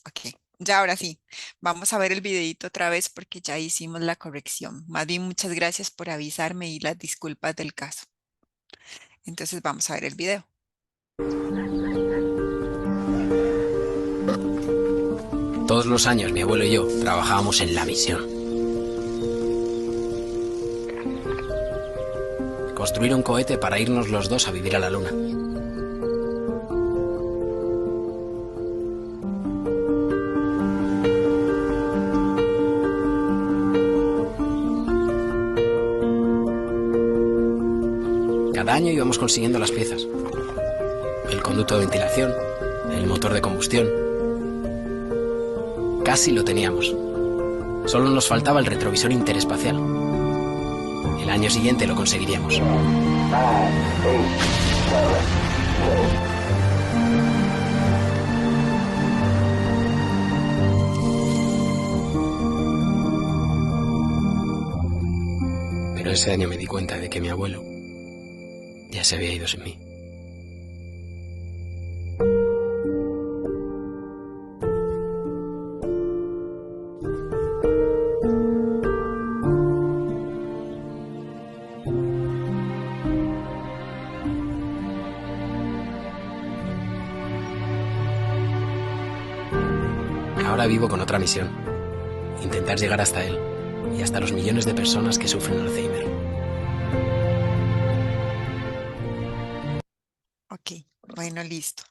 Ok, ya ahora sí, vamos a ver el videito otra vez porque ya hicimos la corrección. Más bien, muchas gracias por avisarme y las disculpas del caso. Entonces vamos a ver el video. Todos los años mi abuelo y yo trabajábamos en la misión. Construir un cohete para irnos los dos a vivir a la luna. Cada año íbamos consiguiendo las piezas. El conducto de ventilación, el motor de combustión. Casi lo teníamos. Solo nos faltaba el retrovisor interespacial. El año siguiente lo conseguiríamos. Pero ese año me di cuenta de que mi abuelo ya se había ido sin mí. Ahora vivo con otra misión. Intentar llegar hasta él y hasta los millones de personas que sufren Alzheimer. Ok, bueno, listo.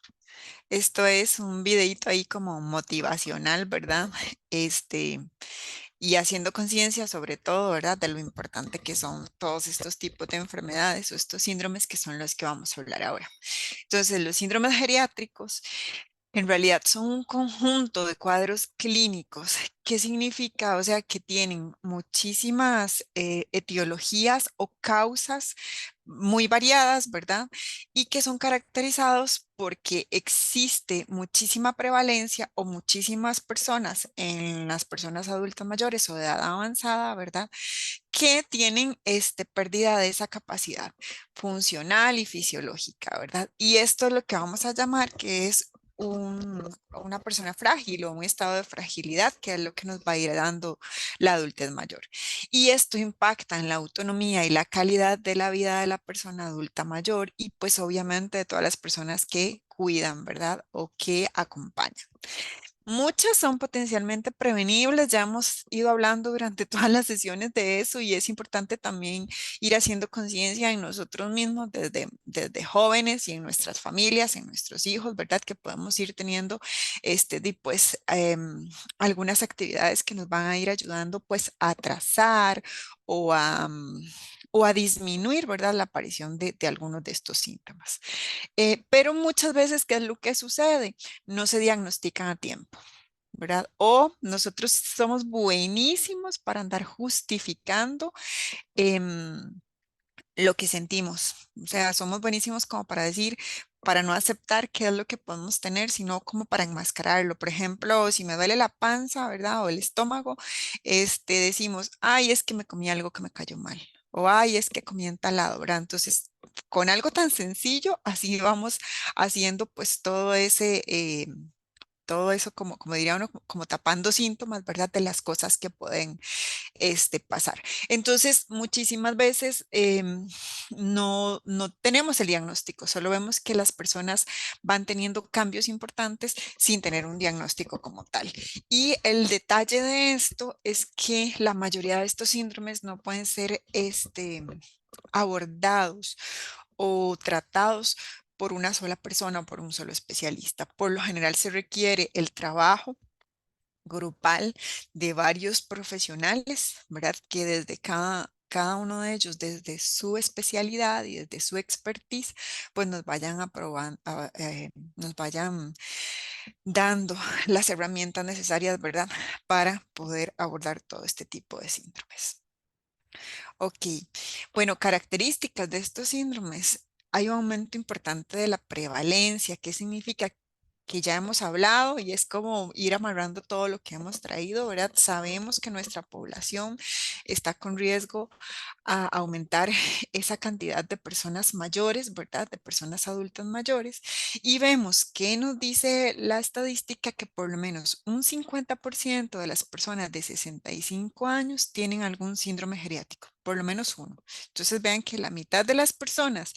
Esto es un videito ahí como motivacional, ¿verdad? Este, y haciendo conciencia sobre todo, ¿verdad? De lo importante que son todos estos tipos de enfermedades o estos síndromes que son los que vamos a hablar ahora. Entonces, los síndromes geriátricos en realidad son un conjunto de cuadros clínicos. ¿Qué significa? O sea, que tienen muchísimas etiologías o causas muy variadas, ¿verdad? Y que son caracterizados porque existe muchísima prevalencia o muchísimas personas en las personas adultas mayores o de edad avanzada, ¿verdad? Que tienen pérdida de esa capacidad funcional y fisiológica, ¿verdad? Y esto es lo que vamos a llamar que es una persona frágil o un estado de fragilidad, que es lo que nos va a ir dando la adultez mayor. Y esto impacta en la autonomía y la calidad de la vida de la persona adulta mayor y pues obviamente de todas las personas que cuidan, ¿verdad? O que acompañan. Muchas son potencialmente prevenibles, ya hemos ido hablando durante todas las sesiones de eso y es importante también ir haciendo conciencia en nosotros mismos desde jóvenes y en nuestras familias, en nuestros hijos, ¿verdad? Que podemos ir teniendo algunas actividades que nos van a ir ayudando pues a trazar o o a disminuir, ¿verdad? La aparición de algunos de estos síntomas. Pero muchas veces, ¿qué es lo que sucede? No se diagnostican a tiempo. ¿Verdad? O nosotros somos buenísimos para andar justificando em, lo que sentimos. O sea, somos buenísimos como para decir, para no aceptar qué es lo que podemos tener, sino como para enmascararlo. Por ejemplo, si me duele la panza, ¿verdad? O el estómago, decimos, ay, es que me comí algo que me cayó mal. O ay, es que comí entalado, ¿verdad? Entonces, con algo tan sencillo, así vamos haciendo pues todo eso como diría uno, como tapando síntomas, ¿verdad? De las cosas que pueden pasar. Entonces, muchísimas veces no tenemos el diagnóstico, solo vemos que las personas van teniendo cambios importantes sin tener un diagnóstico como tal. Y el detalle de esto es que la mayoría de estos síndromes no pueden ser abordados o tratados por una sola persona o por un solo especialista. Por lo general se requiere el trabajo grupal de varios profesionales, ¿verdad? Que desde cada uno de ellos, desde su especialidad y desde su expertise, pues nos vayan aprobando, nos vayan dando las herramientas necesarias, ¿verdad? Para poder abordar todo este tipo de síndromes. Ok, bueno, características de estos síndromes. Hay un aumento importante de la prevalencia. ¿Qué significa? Que ya hemos hablado y es como ir amarrando todo lo que hemos traído, ¿verdad? Sabemos que nuestra población está con riesgo a aumentar esa cantidad de personas mayores, ¿verdad? De personas adultas mayores. Y vemos que nos dice la estadística que por lo menos un 50% de las personas de 65 años tienen algún síndrome geriátrico, por lo menos uno. Entonces vean que la mitad de las personas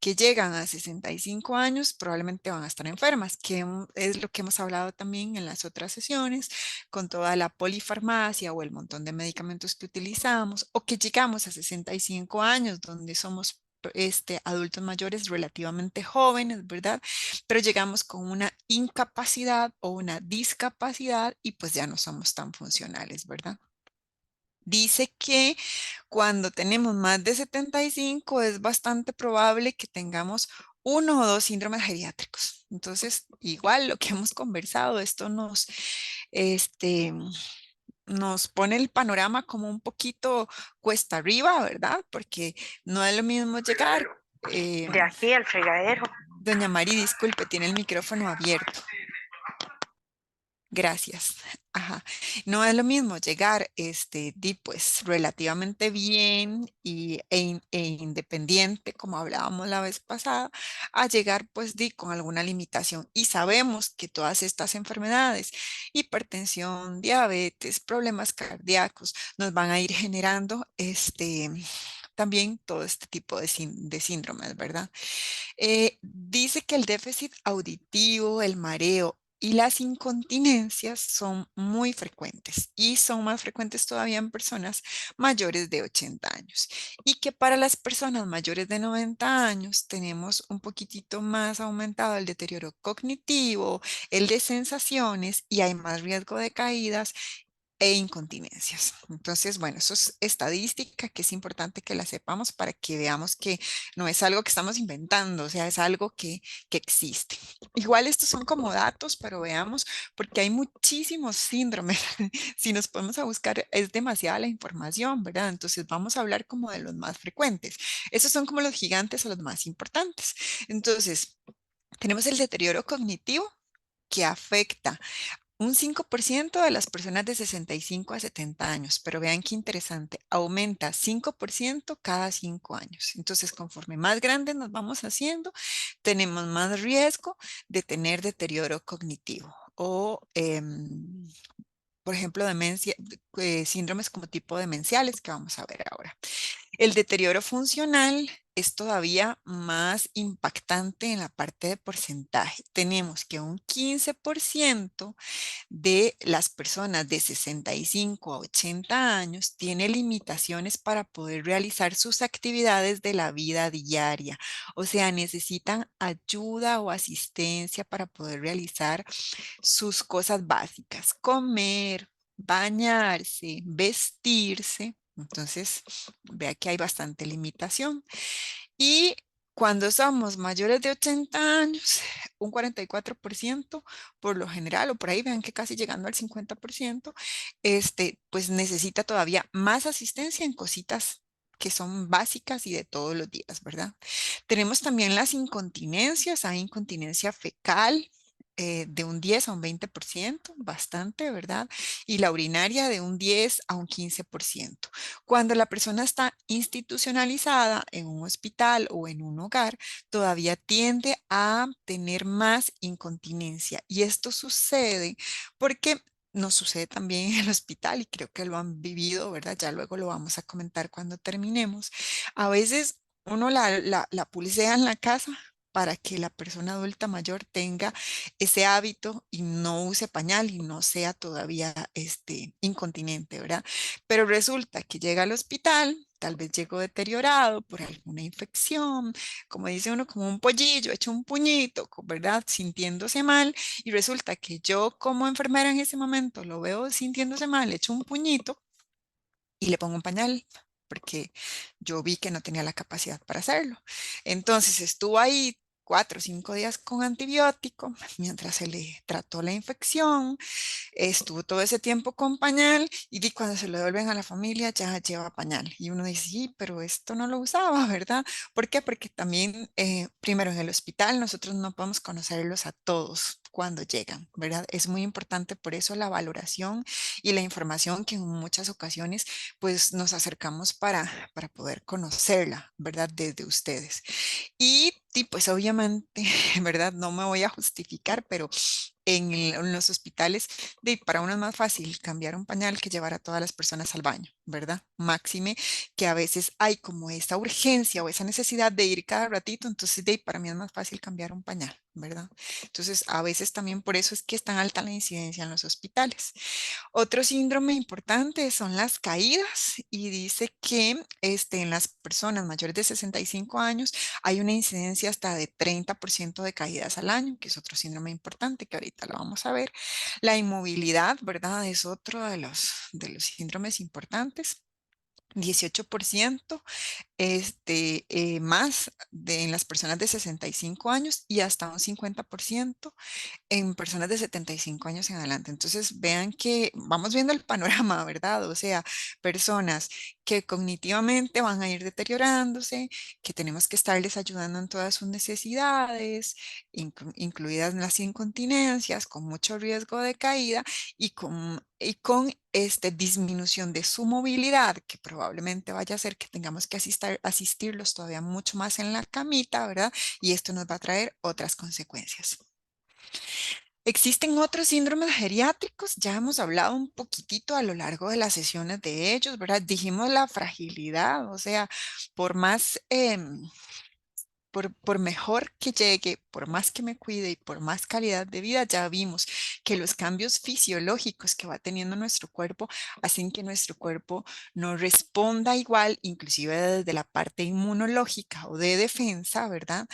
que llegan a 65 años probablemente van a estar enfermas, que es lo que hemos hablado también en las otras sesiones, con toda la polifarmacia o el montón de medicamentos que utilizamos, o que llegamos a 65 años donde somos adultos mayores relativamente jóvenes, ¿verdad? Pero llegamos con una incapacidad o una discapacidad y pues ya no somos tan funcionales, ¿verdad? Dice que cuando tenemos más de 75 es bastante probable que tengamos uno o dos síndromes geriátricos. Entonces, igual lo que hemos conversado, esto este, nos pone el panorama como un poquito cuesta arriba, ¿verdad? Porque no es lo mismo llegar. eh, De aquí al fregadero. Doña Mari, disculpe, tiene el micrófono abierto. Gracias. Ajá. No es lo mismo llegar, pues relativamente bien e independiente, como hablábamos la vez pasada, a llegar, pues, con alguna limitación. Y sabemos que todas estas enfermedades, hipertensión, diabetes, problemas cardíacos, nos van a ir generando, también todo este tipo de síndromes, ¿verdad? Dice que el déficit auditivo, el mareo y las incontinencias son muy frecuentes y son más frecuentes todavía en personas mayores de 80 años. Y que para las personas mayores de 90 años tenemos un poquitito más aumentado el deterioro cognitivo, el de sensaciones y hay más riesgo de caídas e incontinencias. Entonces, bueno, eso es estadística que es importante que la sepamos para que veamos que no es algo que estamos inventando, o sea, es algo que existe. Igual estos son como datos, pero veamos, porque hay muchísimos síndromes. Si nos podemos a buscar, es demasiada la información, ¿verdad? Entonces, vamos a hablar como de los más frecuentes. Esos son como los gigantes o los más importantes. Entonces, tenemos el deterioro cognitivo que afecta un 5% de las personas de 65 a 70 años, pero vean qué interesante, aumenta 5% cada 5 años. Entonces, conforme más grandes nos vamos haciendo, tenemos más riesgo de tener deterioro cognitivo o, por ejemplo, demencia, síndromes como tipo demenciales que vamos a ver ahora. El deterioro funcional es todavía más impactante en la parte de porcentaje. Tenemos que un 15% de las personas de 65 a 80 años tiene limitaciones para poder realizar sus actividades de la vida diaria. O sea, necesitan ayuda o asistencia para poder realizar sus cosas básicas, comer, bañarse, vestirse. Entonces, vea que hay bastante limitación. Y cuando somos mayores de 80 años, un 44% por lo general, o por ahí vean que casi llegando al 50%, pues necesita todavía más asistencia en cositas que son básicas y de todos los días, ¿verdad? Tenemos también las incontinencias, hay incontinencia fecal. De un 10 a un 20%, bastante, ¿verdad? Y la urinaria de un 10 a un 15%. Cuando la persona está institucionalizada en un hospital o en un hogar, todavía tiende a tener más incontinencia. Y esto sucede porque nos sucede también en el hospital y creo que lo han vivido, ¿verdad? Ya luego lo vamos a comentar cuando terminemos. A veces uno la pulsea en la casa para que la persona adulta mayor tenga ese hábito y no use pañal y no sea todavía incontinente, ¿verdad? Pero resulta que llega al hospital, tal vez llegó deteriorado por alguna infección, como dice uno, como un pollillo, hecho un puñito, ¿verdad? Sintiéndose mal, y resulta que yo como enfermera en ese momento lo veo sintiéndose mal, hecho un puñito y le pongo un pañal. Porque yo vi que no tenía la capacidad para hacerlo. Entonces estuvo ahí 4 o 5 días con antibiótico mientras se le trató la infección, estuvo todo ese tiempo con pañal cuando se lo devuelven a la familia ya lleva pañal. Y uno dice, sí, pero esto no lo usaba, ¿verdad? ¿Por qué? Porque también, primero en el hospital nosotros no podemos conocerlos a todos cuando llegan, ¿verdad? Es muy importante por eso la valoración y la información que en muchas ocasiones pues nos acercamos para poder conocerla, ¿verdad? Desde ustedes. Pues obviamente, ¿verdad? No me voy a justificar, pero en los hospitales, para uno es más fácil cambiar un pañal que llevar a todas las personas al baño, ¿verdad? Máxime que a veces hay como esa urgencia o esa necesidad de ir cada ratito, entonces para mí es más fácil cambiar un pañal, ¿verdad? Entonces, a veces también por eso es que es tan alta la incidencia en los hospitales. Otro síndrome importante son las caídas y dice que en las personas mayores de 65 años hay una incidencia hasta de 30% de caídas al año, que es otro síndrome importante que ahorita lo vamos a ver. La inmovilidad, ¿verdad? Es otro de los síndromes importantes. 18% más en las personas de 65 años y hasta un 50% en personas de 75 años en adelante. Entonces, vean que vamos viendo el panorama, ¿verdad? O sea, personas que cognitivamente van a ir deteriorándose, que tenemos que estarles ayudando en todas sus necesidades, incluidas las incontinencias, con mucho riesgo de caída y con disminución de su movilidad, que probablemente vaya a hacer que tengamos que asistirlos todavía mucho más en la camita, ¿verdad? Y esto nos va a traer otras consecuencias. Existen otros síndromes geriátricos, ya hemos hablado un poquitito a lo largo de las sesiones de ellos, ¿verdad? Dijimos la fragilidad, o sea, por más, por mejor que llegue, por más que me cuide y por más calidad de vida, ya vimos que los cambios fisiológicos que va teniendo nuestro cuerpo hacen que nuestro cuerpo no responda igual, inclusive desde la parte inmunológica o de defensa, ¿verdad?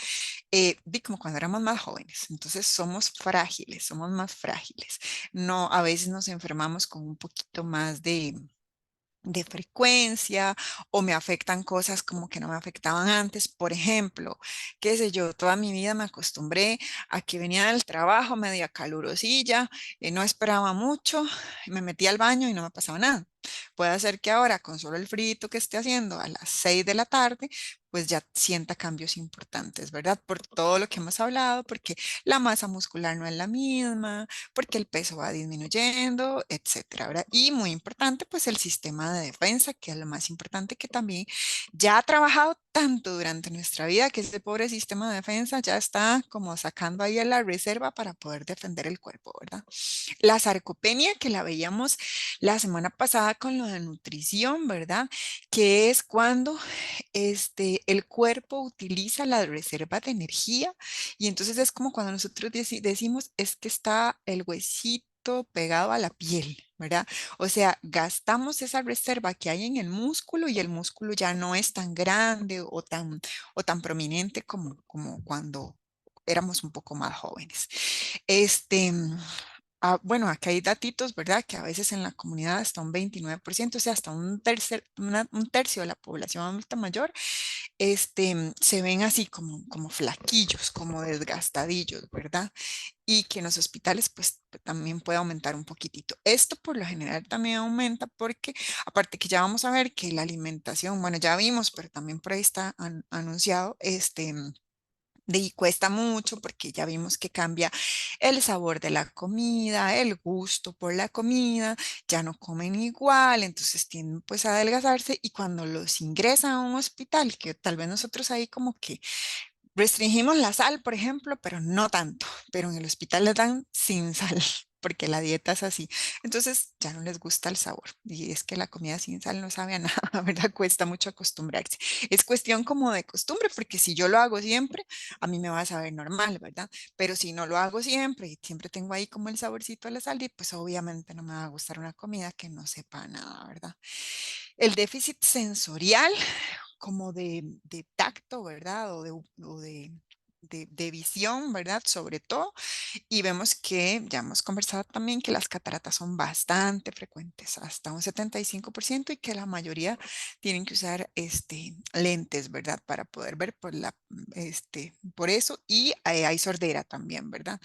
Vi como cuando éramos más jóvenes, entonces somos frágiles, somos más frágiles. No, a veces nos enfermamos con un poquito más de frecuencia o me afectan cosas como que no me afectaban antes. Por ejemplo, qué sé yo, toda mi vida me acostumbré a que venía del trabajo media calurosilla, no esperaba mucho, me metía al baño y no me pasaba nada. Puede ser que ahora con solo el frito que esté haciendo a las 6 de la tarde, pues ya sienta cambios importantes, ¿verdad? Por todo lo que hemos hablado, porque la masa muscular no es la misma, porque el peso va disminuyendo, etcétera, ¿verdad? Y muy importante, pues el sistema de defensa, que es lo más importante que también ya ha trabajado tanto durante nuestra vida, que ese pobre sistema de defensa ya está como sacando ahí a la reserva para poder defender el cuerpo, ¿verdad? La sarcopenia, que la veíamos la semana pasada con lo de nutrición, ¿verdad? Que es cuando el cuerpo utiliza la reserva de energía y entonces es como cuando nosotros decimos es que está el huesito pegado a la piel, ¿verdad? O sea, gastamos esa reserva que hay en el músculo y el músculo ya no es tan grande o tan prominente como cuando éramos un poco más jóvenes. Este, bueno, acá hay datitos, ¿verdad? Que a veces en la comunidad hasta un 29%, o sea, hasta un tercio de la población adulta mayor, se ven así como flaquillos, como desgastadillos, ¿verdad? Y que en los hospitales, pues también puede aumentar un poquitito. Esto por lo general también aumenta porque, aparte que ya vamos a ver que la alimentación, bueno, ya vimos, pero también por ahí está anunciado, y cuesta mucho porque ya vimos que cambia el sabor de la comida, el gusto por la comida, ya no comen igual, entonces tienden pues a adelgazarse y cuando los ingresan a un hospital, que tal vez nosotros ahí como que restringimos la sal, por ejemplo, pero no tanto, pero en el hospital les dan sin sal. Porque la dieta es así. Entonces ya no les gusta el sabor. Y es que la comida sin sal no sabe a nada, ¿verdad? Cuesta mucho acostumbrarse. Es cuestión como de costumbre, porque si yo lo hago siempre, a mí me va a saber normal, ¿verdad? Pero si no lo hago siempre y siempre tengo ahí como el saborcito de la sal, y pues obviamente no me va a gustar una comida que no sepa a nada, ¿verdad? El déficit sensorial como de tacto, ¿verdad? O de de visión, ¿verdad? Sobre todo. Y vemos que ya hemos conversado también que las cataratas son bastante frecuentes, hasta un 75%, y que la mayoría tienen que usar lentes, ¿verdad? Para poder ver por eso. Y hay sordera también, ¿verdad?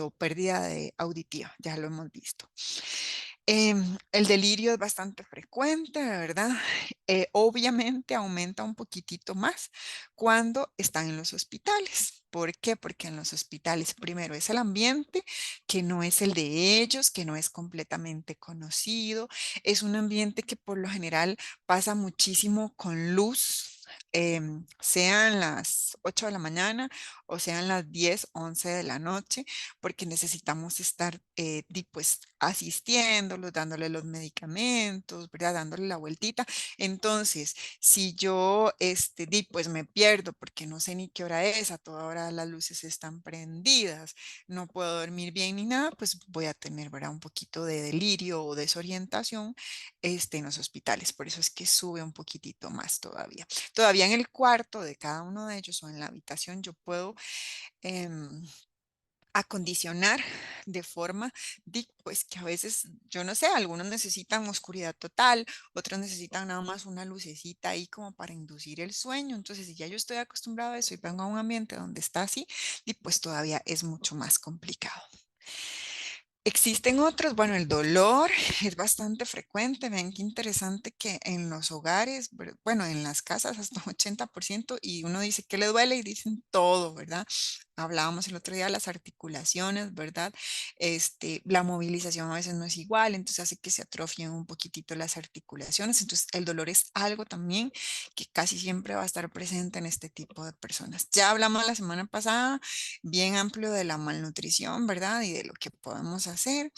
O pérdida de auditiva, ya lo hemos visto. El delirio es bastante frecuente, ¿verdad? Obviamente aumenta un poquitito más cuando están en los hospitales. ¿Por qué? Porque en los hospitales primero es el ambiente que no es el de ellos, que no es completamente conocido. Es un ambiente que por lo general pasa muchísimo con luz. Sean las 8 de la mañana o sean las 10, 11 de la noche, porque necesitamos estar pues asistiéndolos, dándole los medicamentos, ¿verdad? Dándole la vueltita. Entonces, si yo pues me pierdo porque no sé ni qué hora es, a toda hora las luces están prendidas, no puedo dormir bien ni nada, pues voy a tener, ¿verdad? Un poquito de delirio o desorientación en los hospitales. Por eso es que sube un poquitito más todavía. Todavía en el cuarto de cada uno de ellos o en la habitación yo puedo em, acondicionar de forma pues que a veces, yo no sé, algunos necesitan oscuridad total, otros necesitan nada más una lucecita ahí como para inducir el sueño. Entonces, si ya yo estoy acostumbrado a eso y vengo a un ambiente donde está así, y pues todavía es mucho más complicado. Existen otros, bueno, el dolor es bastante frecuente. Vean qué interesante que en los hogares, bueno, en las casas hasta un 80%, y uno dice que le duele y dicen todo, ¿verdad? Hablábamos el otro día de las articulaciones, ¿verdad? La movilización a veces no es igual, entonces hace que se atrofien un poquitito las articulaciones. Entonces, el dolor es algo también que casi siempre va a estar presente en este tipo de personas. Ya hablamos la semana pasada bien amplio de la malnutrición, ¿verdad? Y de lo que podemos hacer.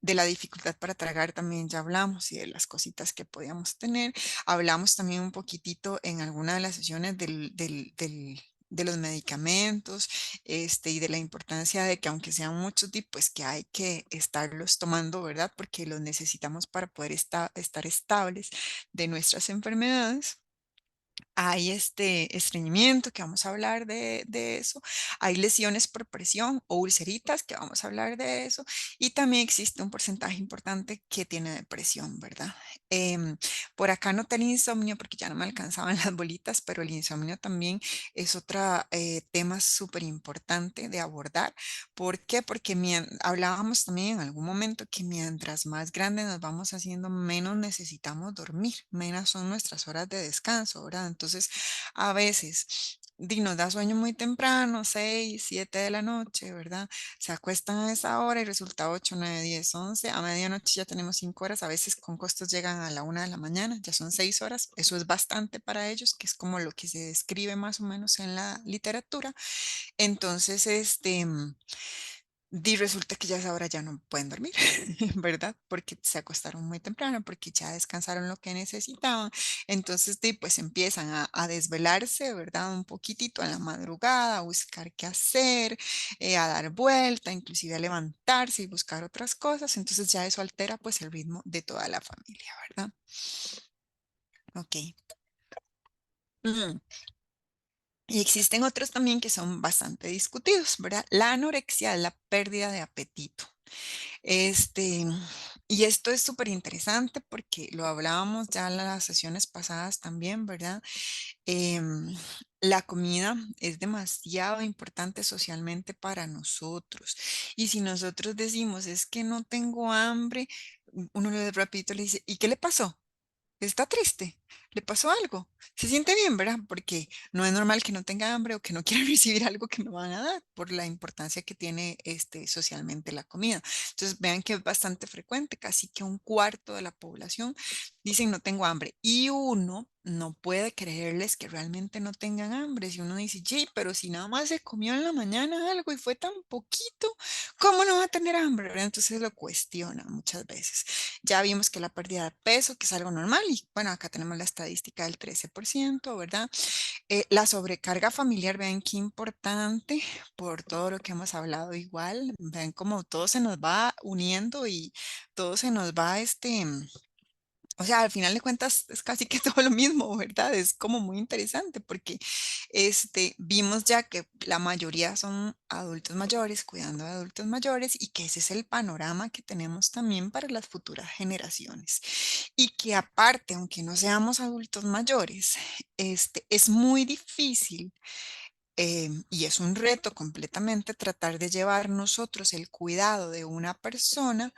De la dificultad para tragar también ya hablamos, y de las cositas que podíamos tener. Hablamos también un poquitito en alguna de las sesiones de los medicamentos, y de la importancia de que aunque sean muchos tipos, pues que hay que estarlos tomando, ¿verdad? Porque los necesitamos para poder estar estables de nuestras enfermedades. Hay estreñimiento, que vamos a hablar de eso. Hay lesiones por presión o ulceritas, que vamos a hablar de eso. Y también existe un porcentaje importante que tiene depresión, ¿verdad? Em, por acá no tenía insomnio porque ya no me alcanzaban las bolitas, pero el insomnio también es otro tema súper importante de abordar. ¿Por qué? Porque hablábamos también en algún momento que mientras más grande nos vamos haciendo, menos necesitamos dormir, menos son nuestras horas de descanso, ¿verdad? Entonces, a veces nos da sueño muy temprano, 6, 7 de la noche, ¿verdad? Se acuestan a esa hora y resulta 8, 9, 10, 11. A medianoche ya tenemos 5 horas, a veces con costos llegan a la 1 de la mañana, ya son 6 horas. Eso es bastante para ellos, que es como lo que se describe más o menos en la literatura. Entonces, resulta que ya a esa hora ya no pueden dormir, ¿verdad? Porque se acostaron muy temprano, porque ya descansaron lo que necesitaban. Entonces, pues empiezan a desvelarse, ¿verdad? Un poquitito en la madrugada, a buscar qué hacer, a dar vuelta, inclusive a levantarse y buscar otras cosas. Entonces ya eso altera pues el ritmo de toda la familia, ¿verdad? Ok. Mm. Y existen otros también que son bastante discutidos, ¿verdad? La anorexia es la pérdida de apetito. Este, y esto es súper interesante porque lo hablábamos ya en las sesiones pasadas también, ¿verdad? Em, la comida es demasiado importante socialmente para nosotros. Y si nosotros decimos, es que no tengo hambre, uno le rapidito le dice, ¿y qué le pasó? Está triste, le pasó algo, se siente bien, ¿verdad? Porque no es normal que no tenga hambre o que no quiera recibir algo que me van a dar por la importancia que tiene socialmente la comida. Entonces vean que es bastante frecuente, casi que un cuarto de la población dicen no tengo hambre, y uno no puede creerles que realmente no tengan hambre. Si uno dice, sí, pero si nada más se comió en la mañana algo y fue tan poquito, ¿cómo no va a tener hambre? ¿Verdad? Entonces lo cuestiona muchas veces. Ya vimos que la pérdida de peso, que es algo normal, y bueno, acá tenemos la estadística del 13%, ¿verdad? La sobrecarga familiar, vean qué importante por todo lo que hemos hablado igual, vean cómo todo se nos va uniendo y todo se nos va O sea, al final de cuentas es casi que todo lo mismo, ¿verdad? Es como muy interesante porque vimos ya que la mayoría son adultos mayores cuidando de adultos mayores y que ese es el panorama que tenemos también para las futuras generaciones. Y que aparte, aunque no seamos adultos mayores, es muy difícil y es un reto completamente tratar de llevar nosotros el cuidado de una persona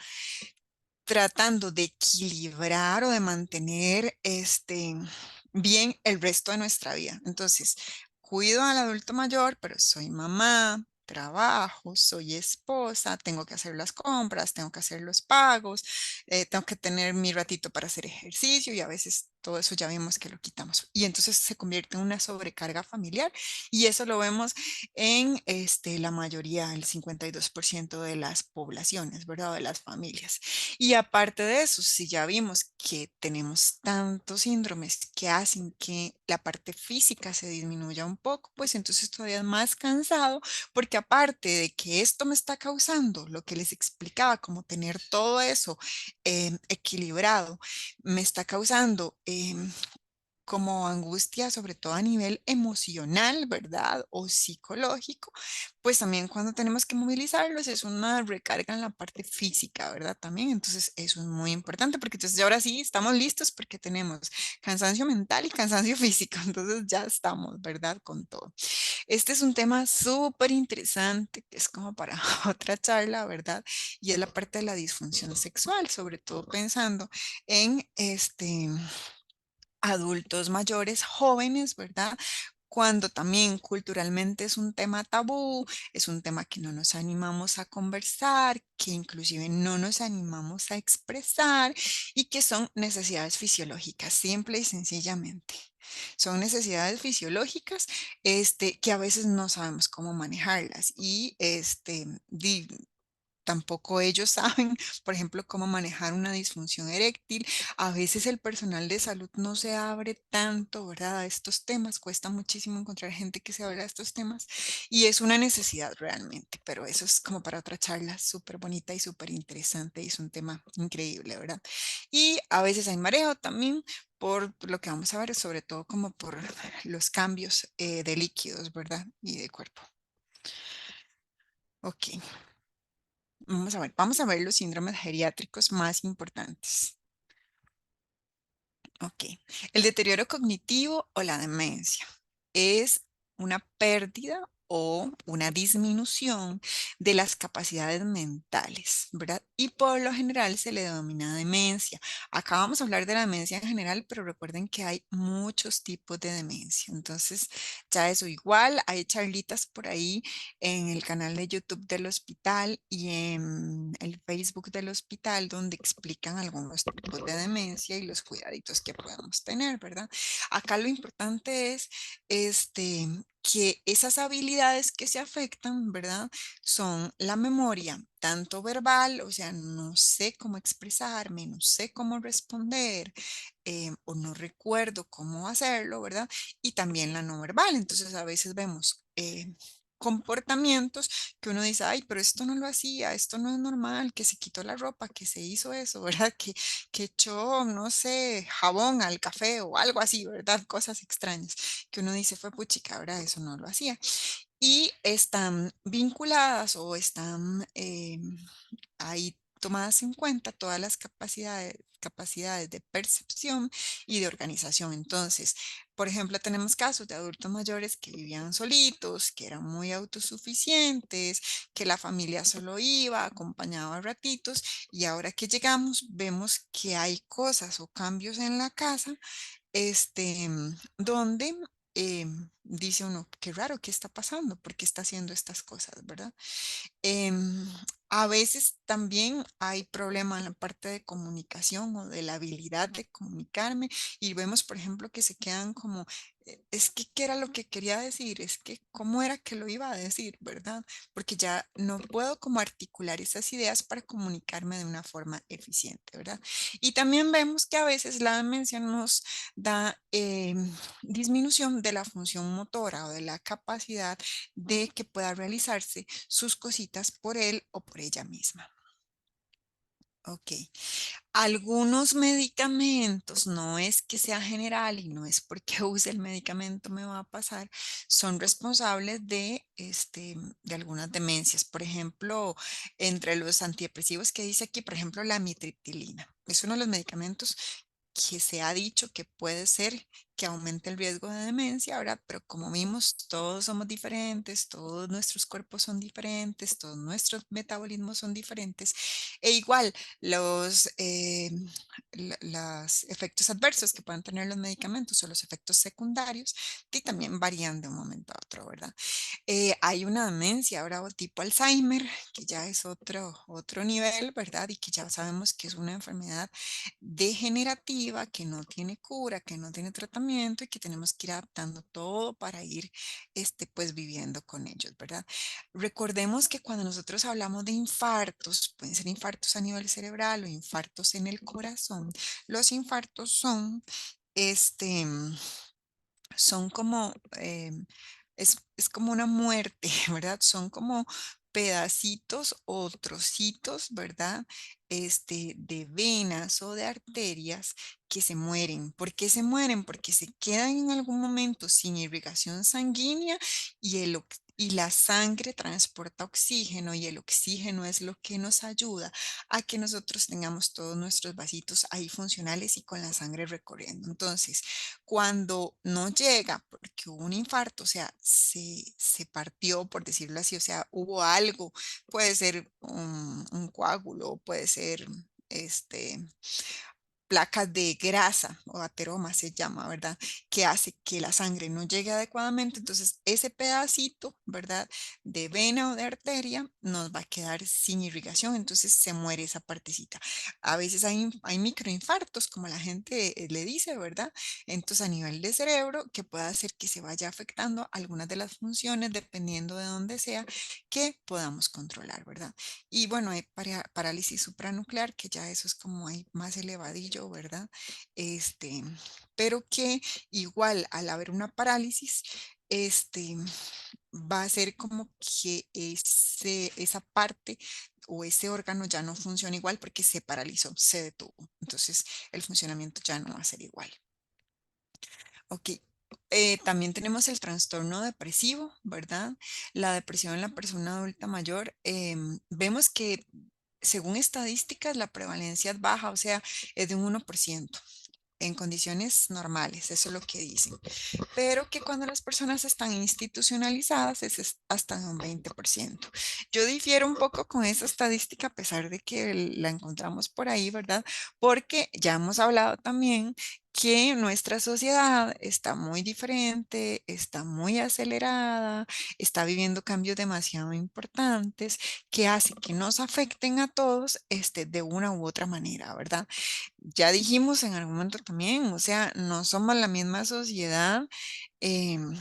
tratando de equilibrar o de mantener bien el resto de nuestra vida. Entonces, cuido al adulto mayor, pero soy mamá, trabajo, soy esposa, tengo que hacer las compras, tengo que hacer los pagos, tengo que tener mi ratito para hacer ejercicio y a veces todo eso ya vimos que lo quitamos. Y entonces se convierte en una sobrecarga familiar y eso lo vemos en la mayoría, el 52% de las poblaciones, ¿verdad? De las familias. Y aparte de eso, si ya vimos que tenemos tantos síndromes que hacen que la parte física se disminuya un poco, pues entonces todavía es más cansado, porque aparte de que esto me está causando lo que les explicaba, como tener todo eso equilibrado, me está causando como angustia, sobre todo a nivel emocional, ¿verdad? O psicológico, pues también cuando tenemos que movilizarlos es una recarga en la parte física, ¿verdad? También, entonces eso es muy importante porque entonces ya ahora sí estamos listos porque tenemos cansancio mental y cansancio físico, entonces ya estamos, ¿verdad? Con todo. Este es un tema súper interesante que es como para otra charla, ¿verdad? Y es la parte de la disfunción sexual, sobre todo pensando en adultos mayores, jóvenes, ¿verdad? Cuando también culturalmente es un tema tabú, es un tema que no nos animamos a conversar, que inclusive no nos animamos a expresar y que son necesidades fisiológicas, simple y sencillamente. Son necesidades fisiológicas, que a veces no sabemos cómo manejarlas y tampoco ellos saben, por ejemplo, cómo manejar una disfunción eréctil. A veces el personal de salud no se abre tanto, ¿verdad? A estos temas. Cuesta muchísimo encontrar gente que se abra a estos temas y es una necesidad realmente, pero eso es como para otra charla súper bonita y súper interesante y es un tema increíble, ¿verdad? Y a veces hay mareo también por lo que vamos a ver, sobre todo como por los cambios de líquidos, ¿verdad? Y de cuerpo. Ok. Vamos a ver los síndromes geriátricos más importantes. Ok. El deterioro cognitivo o la demencia es una pérdida o una disminución de las capacidades mentales, ¿verdad? Y por lo general se le denomina demencia. Acá vamos a hablar de la demencia en general, pero recuerden que hay muchos tipos de demencia. Entonces, ya eso igual, hay charlitas por ahí en el canal de YouTube del hospital y en el Facebook del hospital donde explican algunos tipos de demencia y los cuidaditos que podemos tener, ¿verdad? Acá lo importante es que esas habilidades que se afectan, ¿verdad? Son la memoria, tanto verbal, o sea, no sé cómo expresarme, no sé cómo responder, o no recuerdo cómo hacerlo, ¿verdad? Y también la no verbal. Entonces, a veces vemos comportamientos que uno dice, ay, pero esto no lo hacía, esto no es normal, que se quitó la ropa, que se hizo eso, ¿verdad? Que echó, no sé, jabón al café o algo así, ¿verdad? Cosas extrañas que uno dice, fue puchica, ¿verdad? Eso no lo hacía. Y están vinculadas o están ahí tomadas en cuenta todas las capacidades de percepción y de organización. Entonces, por ejemplo, tenemos casos de adultos mayores que vivían solitos, que eran muy autosuficientes, que la familia solo iba, acompañaba a ratitos, y ahora que llegamos, vemos que hay cosas o cambios en la casa, donde dice uno, qué raro, ¿qué está pasando? ¿Por qué está haciendo estas cosas, verdad? Em, a veces también hay problema en la parte de comunicación o de la habilidad de comunicarme y vemos, por ejemplo, que se quedan como, es que, ¿qué era lo que quería decir? Es que, ¿cómo era que lo iba a decir, verdad? Porque ya no puedo como articular esas ideas para comunicarme de una forma eficiente, ¿verdad? Y también vemos que a veces la demencia nos da disminución de la función motora o de la capacidad de que pueda realizarse sus cositas por él o por ella misma. Ok. Algunos medicamentos, no es que sea general y no es porque use el medicamento me va a pasar, son responsables de algunas demencias. Por ejemplo, entre los antidepresivos que dice aquí, por ejemplo, la amitriptilina. Es uno de los medicamentos que se ha dicho que puede ser que aumente el riesgo de demencia, ¿verdad? Pero como vimos, todos somos diferentes, todos nuestros cuerpos son diferentes, todos nuestros metabolismos son diferentes. E igual, los efectos adversos que puedan tener los medicamentos o los efectos secundarios, que también varían de un momento a otro, ¿verdad? Hay una demencia ahora tipo Alzheimer, que ya es otro nivel, ¿verdad? Y que ya sabemos que es una enfermedad degenerativa, que no tiene cura, que no tiene tratamiento y que tenemos que ir adaptando todo para ir, pues viviendo con ellos, ¿verdad? Recordemos que cuando nosotros hablamos de infartos, pueden ser infartos a nivel cerebral o infartos en el corazón, los infartos este, son como, es como una muerte, ¿verdad? Son como pedacitos o trocitos, ¿verdad? De venas o de arterias que se mueren. ¿Por qué se mueren? Porque se quedan en algún momento sin irrigación sanguínea y la sangre transporta oxígeno y el oxígeno es lo que nos ayuda a que nosotros tengamos todos nuestros vasitos ahí funcionales y con la sangre recorriendo. Entonces, cuando no llega, porque hubo un infarto, o sea, se partió, por decirlo así, o sea, hubo algo, puede ser un coágulo, puede ser este, placas de grasa o ateroma se llama, ¿verdad? Que hace que la sangre no llegue adecuadamente. Entonces, ese pedacito, ¿verdad? De vena o de arteria nos va a quedar sin irrigación. Entonces, se muere esa partecita. A veces hay microinfartos, como la gente le dice, ¿verdad? Entonces, a nivel de cerebro, que puede hacer que se vaya afectando algunas de las funciones, dependiendo de dónde sea, que podamos controlar, ¿verdad? Y bueno, hay parálisis supranuclear, que ya eso es como hay más elevadillo, ¿verdad? Este, pero que igual al haber una parálisis, este, va a ser como que esa parte o ese órgano ya no funciona igual porque se paralizó, se detuvo. Entonces, el funcionamiento ya no va a ser igual. Ok. También tenemos el trastorno depresivo, ¿verdad? La depresión en la persona adulta mayor. Vemos que según estadísticas la prevalencia es baja, o sea, es de un 1% en condiciones normales, eso es lo que dicen, pero que cuando las personas están institucionalizadas es hasta de un 20%. Yo difiero un poco con esa estadística a pesar de que la encontramos por ahí, ¿verdad? Porque ya hemos hablado también que nuestra sociedad está muy diferente, está muy acelerada, está viviendo cambios demasiado importantes que hacen que nos afecten a todos de una u otra manera, ¿verdad? Ya dijimos en algún momento también, o sea, no somos la misma sociedad em,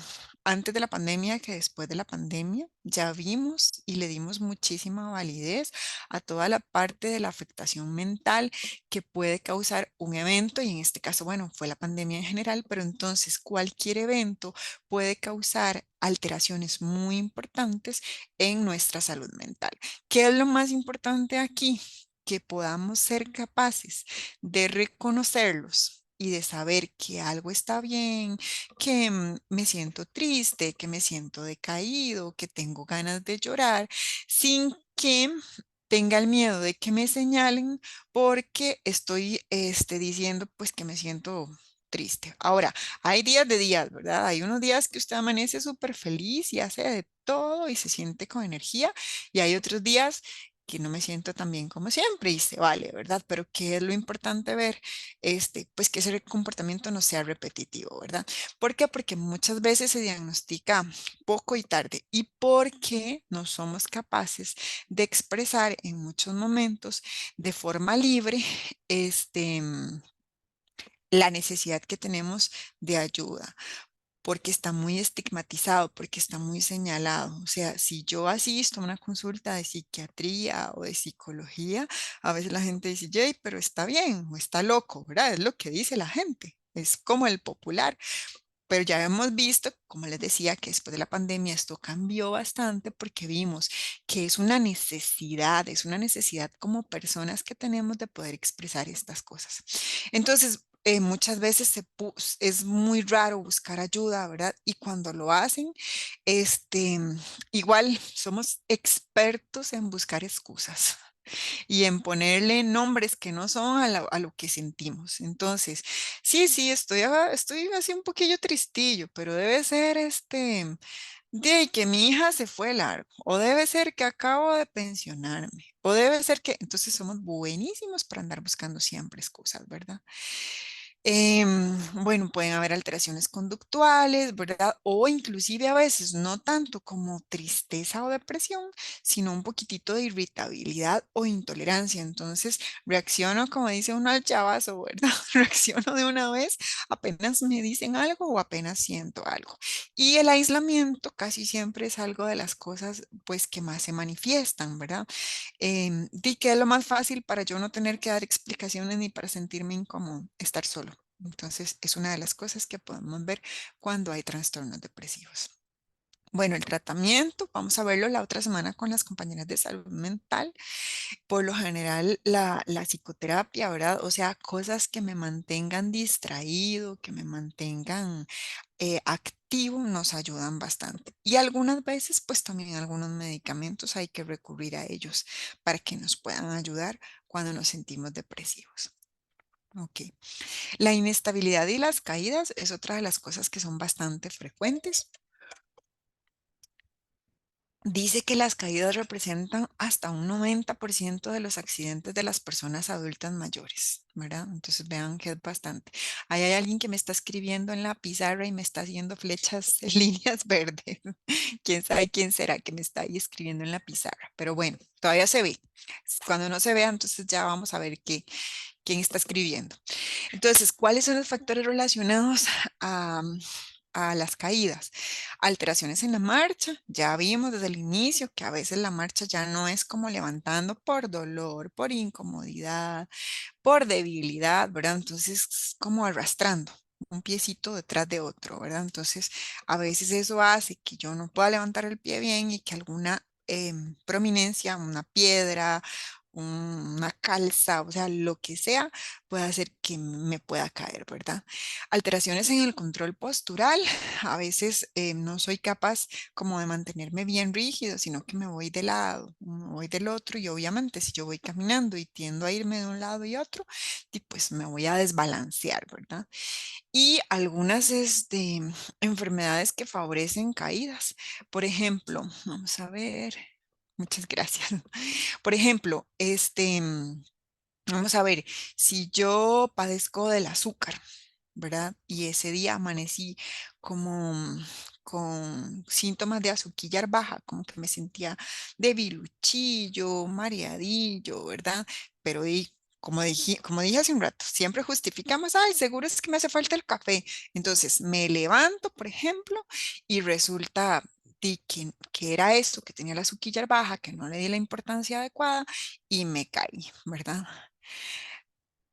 antes de la pandemia que después de la pandemia. Ya vimos y le dimos muchísima validez a toda la parte de la afectación mental que puede causar un evento, y en este caso, bueno, fue la pandemia en general, pero entonces cualquier evento puede causar alteraciones muy importantes en nuestra salud mental. ¿Qué es lo más importante aquí? Que podamos ser capaces de reconocerlos y de saber que algo está bien, que me siento triste, que me siento decaído, que tengo ganas de llorar, sin que tenga el miedo de que me señalen porque estoy diciendo pues que me siento triste. Ahora, hay días de días, ¿verdad? Hay unos días que usted amanece súper feliz y hace de todo y se siente con energía, y hay otros días que no me siento tan bien como siempre y se vale, ¿verdad? Pero ¿qué es lo importante ver? Pues que ese comportamiento no sea repetitivo, ¿verdad? ¿Por qué? Porque muchas veces se diagnostica poco y tarde y porque no somos capaces de expresar en muchos momentos de forma libre, la necesidad que tenemos de ayuda, porque está muy estigmatizado, porque está muy señalado. O sea, si yo asisto a una consulta de psiquiatría o de psicología, a veces la gente dice, Jay, pero está bien o está loco, ¿verdad? Es lo que dice la gente. Es como el popular, Pero ya hemos visto, como les decía, que después de la pandemia esto cambió bastante porque vimos que es una necesidad como personas que tenemos de poder expresar estas cosas. Entonces, muchas veces es muy raro buscar ayuda, ¿verdad? Y cuando lo hacen, este, igual somos expertos en buscar excusas y en ponerle nombres que no son a lo que sentimos. Entonces, sí, sí, estoy así un poquillo tristillo, pero debe ser de que mi hija se fue largo, o debe ser que acabo de pensionarme, o debe ser que, entonces somos buenísimos para andar buscando siempre excusas, ¿verdad? Bueno, pueden haber alteraciones conductuales, ¿verdad? O inclusive a veces no tanto como tristeza o depresión, sino un poquitito de irritabilidad o intolerancia. Entonces, reacciono como dice uno al chavazo, ¿verdad? Reacciono de una vez, apenas me dicen algo o apenas siento algo. Y el aislamiento casi siempre es algo de las cosas, pues, que más se manifiestan, ¿verdad? Di que es lo más fácil para yo no tener que dar explicaciones ni para sentirme incómodo, estar solo. Entonces, es una de las cosas que podemos ver cuando hay trastornos depresivos. Bueno, el tratamiento, vamos a verlo la otra semana con las compañeras de salud mental. Por lo general, la psicoterapia, ¿verdad? O sea, cosas que me mantengan distraído, que me mantengan activo, nos ayudan bastante. Y algunas veces, pues también algunos medicamentos hay que recurrir a ellos para que nos puedan ayudar cuando nos sentimos depresivos. Ok. La inestabilidad y las caídas es otra de las cosas que son bastante frecuentes. Dice que las caídas representan hasta un 90% de los accidentes de las personas adultas mayores, ¿verdad? Entonces vean que es bastante. Ahí hay alguien que me está escribiendo en la pizarra y me está haciendo flechas, líneas verdes. ¿Quién sabe quién será que me está ahí escribiendo en la pizarra? Pero bueno, todavía se ve. Cuando no se vea, entonces ya vamos a ver quién está escribiendo. Entonces, ¿cuáles son los factores relacionados a, a las caídas? Alteraciones en la marcha. Ya vimos desde el inicio que a veces la marcha ya no es como levantando por dolor, por incomodidad, por debilidad, ¿verdad? Entonces, es como arrastrando un piecito detrás de otro, ¿verdad? Entonces, a veces eso hace que yo no pueda levantar el pie bien y que alguna prominencia, una piedra, una calza, o sea, lo que sea, puede hacer que me pueda caer, ¿verdad? Alteraciones en el control postural. A veces no soy capaz como de mantenerme bien rígido, sino que me voy de lado, me voy del otro y obviamente si yo voy caminando y tiendo a irme de un lado y otro, y pues me voy a desbalancear, ¿verdad? Y algunas enfermedades que favorecen caídas. Por ejemplo, vamos a ver. Muchas gracias. Por ejemplo, vamos a ver, si yo padezco del azúcar, ¿verdad? Y ese día amanecí como con síntomas de azuquillar baja, como que me sentía debiluchillo, mareadillo, ¿verdad? Pero como dije hace un rato, siempre justificamos, ay, seguro es que me hace falta el café. Entonces me levanto, por ejemplo, y resulta que era esto, que tenía la azuquillar baja, que no le di la importancia adecuada y me caí, ¿verdad?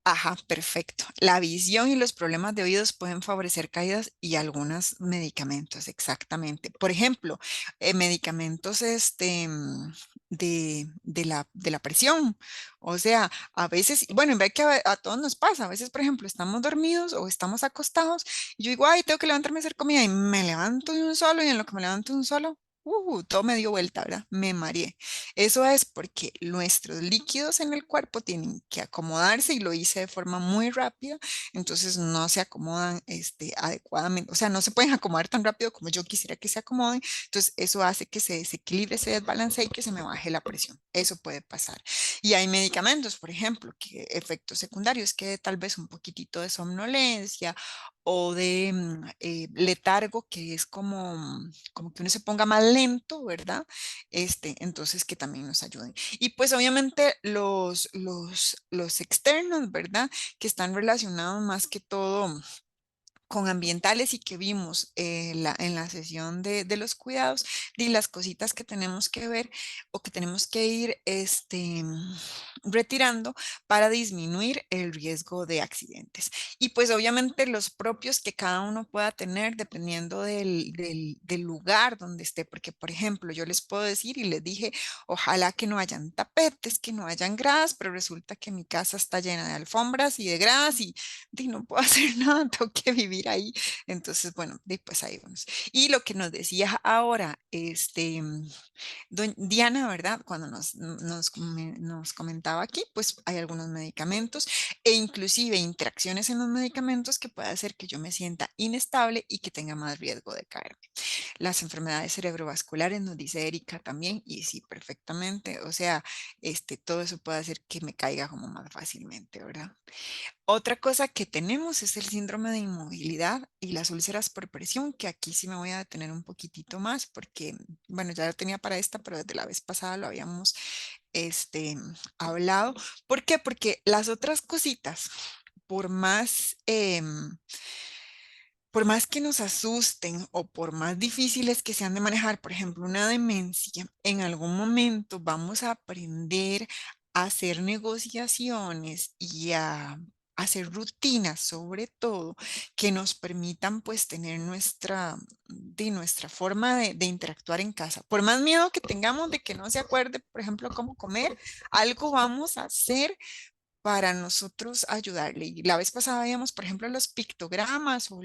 Ajá, perfecto. La visión y los problemas de oídos pueden favorecer caídas y algunos medicamentos, exactamente. Por ejemplo, medicamentos de la presión. O sea, a veces, bueno, ve que a todos nos pasa. A veces, por ejemplo, estamos dormidos o estamos acostados y yo digo, ay, tengo que levantarme a hacer comida y me levanto de un solo y en lo que me levanto de un solo, todo me dio vuelta, ¿verdad? Me mareé. Eso es porque nuestros líquidos en el cuerpo tienen que acomodarse y lo hice de forma muy rápida, entonces no se acomodan adecuadamente, o sea, no se pueden acomodar tan rápido como yo quisiera que se acomoden, entonces eso hace que se desequilibre, se desbalancee y que se me baje la presión. Eso puede pasar. Y hay medicamentos, por ejemplo, que efectos secundarios, que tal vez un poquitito de somnolencia o de letargo, que es como que uno se ponga más lento, ¿verdad? Entonces que también nos ayuden. Y pues obviamente los externos, ¿verdad? Que están relacionados más que todo con ambientales y que vimos en la sesión de los cuidados, y las cositas que tenemos que ver o que tenemos que ir retirando para disminuir el riesgo de accidentes. Y pues obviamente los propios que cada uno pueda tener dependiendo del lugar donde esté, porque por ejemplo yo les puedo decir y les dije, ojalá que no hayan tapetes, que no hayan gras, pero resulta que mi casa está llena de alfombras y de gras y no puedo hacer nada, tengo que vivir ahí. Entonces, bueno, pues ahí vamos. Y lo que nos decía ahora, Diana, ¿verdad? Cuando nos comentaba aquí, pues hay algunos medicamentos e inclusive interacciones en los medicamentos que puede hacer que yo me sienta inestable y que tenga más riesgo de caerme. Las enfermedades cerebrovasculares, nos dice Erika también, y sí, perfectamente. O sea, todo eso puede hacer que me caiga como más fácilmente, ¿verdad? Otra cosa que tenemos es el síndrome de inmovilidad y las úlceras por presión, que aquí sí me voy a detener un poquitito más porque, bueno, ya lo tenía para esta, pero desde la vez pasada lo habíamos hablado. ¿Por qué? Porque las otras cositas, por más, por más que nos asusten o por más difíciles que sean de manejar, por ejemplo, una demencia, en algún momento vamos a aprender a hacer negociaciones y a hacer rutinas, sobre todo, que nos permitan pues tener nuestra forma de interactuar en casa. Por más miedo que tengamos de que no se acuerde, por ejemplo, cómo comer, algo vamos a hacer para nosotros ayudarle. Y la vez pasada veíamos, por ejemplo, los pictogramas o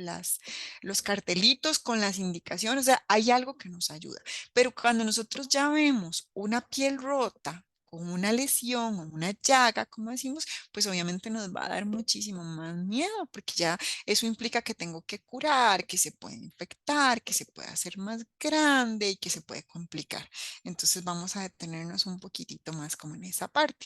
los cartelitos con las indicaciones, o sea, hay algo que nos ayuda. Pero cuando nosotros ya vemos una piel rota, con una lesión o una llaga, como decimos, pues obviamente nos va a dar muchísimo más miedo, porque ya eso implica que tengo que curar, que se puede infectar, que se puede hacer más grande y que se puede complicar. Entonces vamos a detenernos un poquitito más como en esa parte.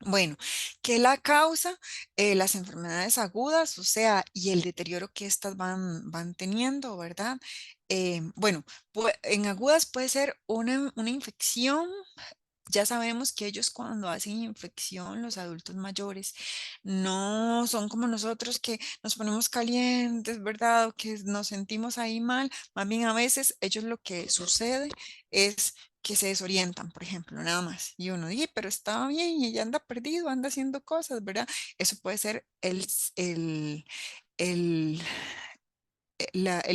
Bueno, ¿qué la causa? Las enfermedades agudas, o sea, y el deterioro que estas van teniendo, ¿verdad? Bueno, en agudas puede ser una infección. Ya sabemos que ellos cuando hacen infección, los adultos mayores, no son como nosotros que nos ponemos calientes, ¿verdad? O que nos sentimos ahí mal. Más bien a veces ellos lo que sucede es que se desorientan, por ejemplo, nada más. Y uno dice, pero estaba bien y ella anda perdido, anda haciendo cosas, ¿verdad? Eso puede ser el, el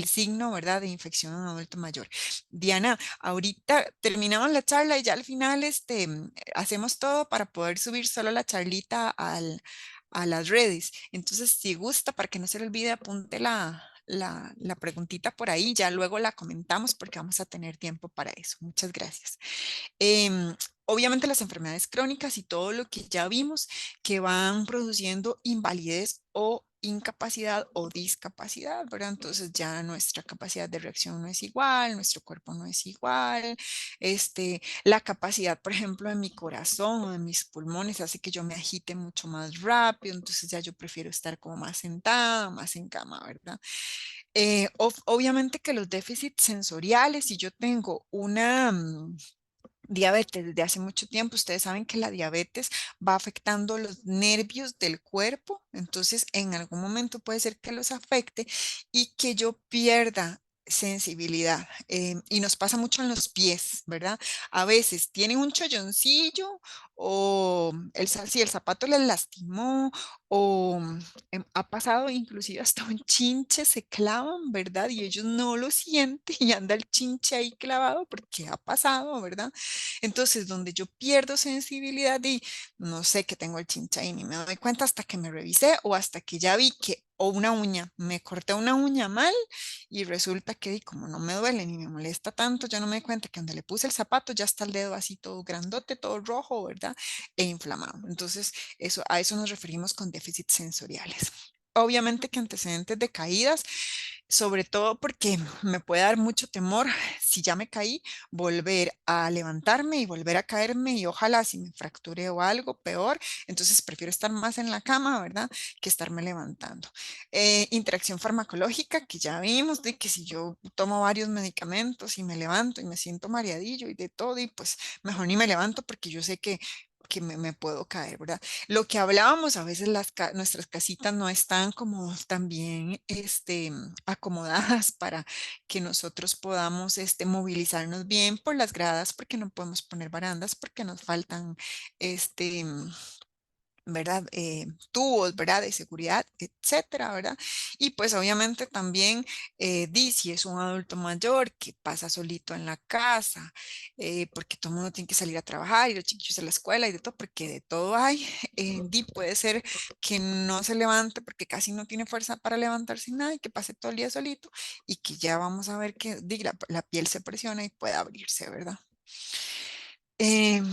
signo, ¿verdad?, de infección en un adulto mayor. Diana, ahorita terminamos la charla y ya al final hacemos todo para poder subir solo la charlita a las redes. Entonces, si gusta, para que no se le olvide, apunte la preguntita por ahí, ya luego la comentamos porque vamos a tener tiempo para eso. Muchas gracias. Obviamente las enfermedades crónicas y todo lo que ya vimos que van produciendo invalidez o incapacidad o discapacidad, ¿verdad? Entonces ya nuestra capacidad de reacción no es igual, nuestro cuerpo no es igual, la capacidad, por ejemplo, de mi corazón o de mis pulmones hace que yo me agite mucho más rápido, entonces ya yo prefiero estar como más sentada, más en cama, ¿verdad? Obviamente que los déficits sensoriales, si yo tengo una diabetes desde hace mucho tiempo, ustedes saben que la diabetes va afectando los nervios del cuerpo, entonces en algún momento puede ser que los afecte y que yo pierda sensibilidad. Y nos pasa mucho en los pies, ¿verdad? A veces tienen un cholloncillo o si el zapato les lastimó o ha pasado inclusive hasta un chinche se clavan, ¿verdad? Y ellos no lo sienten y anda el chinche ahí clavado porque ha pasado, ¿verdad? Entonces, donde yo pierdo sensibilidad y no sé que tengo el chinche ahí, ni me doy cuenta hasta que me revisé o hasta que ya vi que, o una uña, me corté una uña mal y resulta que como no me duele ni me molesta tanto, ya no me doy cuenta que donde le puse el zapato ya está el dedo así todo grandote, todo rojo, ¿verdad? E inflamado. Entonces, a eso nos referimos con déficits sensoriales. Obviamente que antecedentes de caídas, sobre todo porque me puede dar mucho temor si ya me caí, volver a levantarme y volver a caerme y ojalá si me fracture o algo peor, entonces prefiero estar más en la cama, ¿verdad? Que estarme levantando. Interacción farmacológica, que ya vimos de que si yo tomo varios medicamentos y me levanto y me siento mareadillo y de todo, y pues mejor ni me levanto porque yo sé que me puedo caer, ¿verdad? Lo que hablábamos, a veces nuestras casitas no están como tan bien acomodadas para que nosotros podamos movilizarnos bien por las gradas, porque no podemos poner barandas, porque nos faltan este, ¿verdad? Tubos, ¿verdad? De seguridad, etcétera, ¿verdad? Y pues obviamente también, si es un adulto mayor que pasa solito en la casa, porque todo el mundo tiene que salir a trabajar y los chiquillos a la escuela y de todo, porque de todo hay, puede ser que no se levante porque casi no tiene fuerza para levantarse y nada y que pase todo el día solito y que ya vamos a ver que la piel se presiona y puede abrirse, ¿verdad? Em,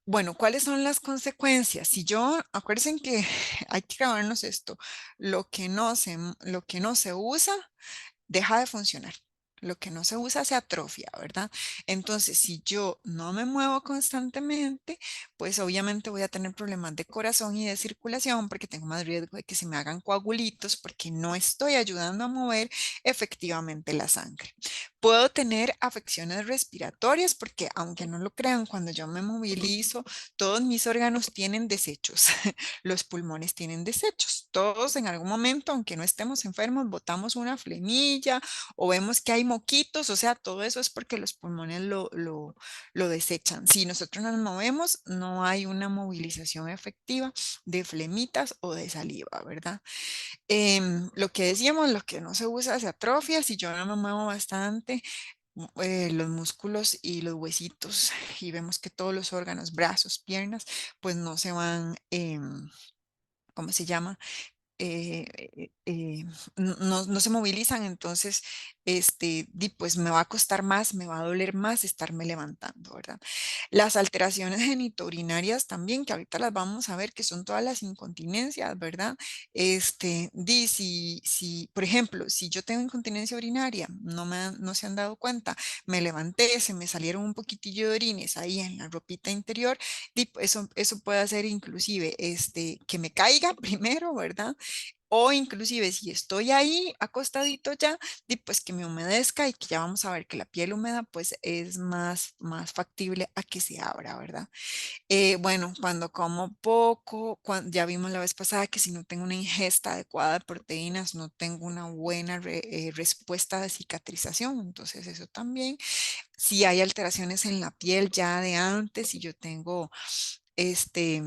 bueno, ¿cuáles son las consecuencias? Si yo, acuérdense que hay que grabarnos esto, lo que no se usa deja de funcionar. Lo que no se usa se atrofia, ¿verdad? Entonces, si yo no me muevo constantemente, pues obviamente voy a tener problemas de corazón y de circulación porque tengo más riesgo de que se me hagan coagulitos porque no estoy ayudando a mover efectivamente la sangre. Puedo tener afecciones respiratorias porque, aunque no lo crean, cuando yo me movilizo, todos mis órganos tienen desechos. Los pulmones tienen desechos. Todos en algún momento, aunque no estemos enfermos, botamos una flemilla o vemos que hay moquitos, o sea, todo eso es porque los pulmones lo desechan. Si nosotros nos movemos, no hay una movilización efectiva de flemitas o de saliva, ¿verdad? Lo que decíamos, lo que no se usa se atrofia, si yo no me muevo bastante, los músculos y los huesitos, y vemos que todos los órganos, brazos, piernas, pues no se van, ¿cómo se llama? No se movilizan, entonces, pues me va a costar más, me va a doler más estarme levantando, ¿verdad? Las alteraciones genitourinarias también, que ahorita las vamos a ver, que son todas las incontinencias, ¿verdad? Por ejemplo, si yo tengo incontinencia urinaria, no se han dado cuenta, me levanté, se me salieron un poquitillo de orines ahí en la ropita interior, eso puede hacer inclusive, que me caiga primero, ¿verdad? O inclusive si estoy ahí acostadito ya, pues que me humedezca y que ya vamos a ver que la piel húmeda pues es más factible a que se abra, ¿verdad? Bueno, cuando como poco, ya vimos la vez pasada que si no tengo una ingesta adecuada de proteínas, no tengo una buena respuesta de cicatrización, entonces eso también. Si hay alteraciones en la piel ya de antes, si yo tengo este,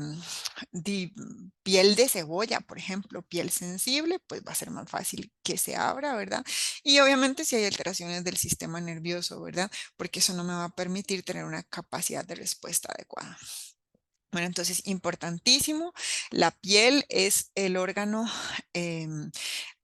piel de cebolla, por ejemplo, piel sensible, pues va a ser más fácil que se abra, ¿verdad? Y obviamente si hay alteraciones del sistema nervioso, ¿verdad? Porque eso no me va a permitir tener una capacidad de respuesta adecuada. Bueno, entonces, importantísimo, la piel es el órgano em,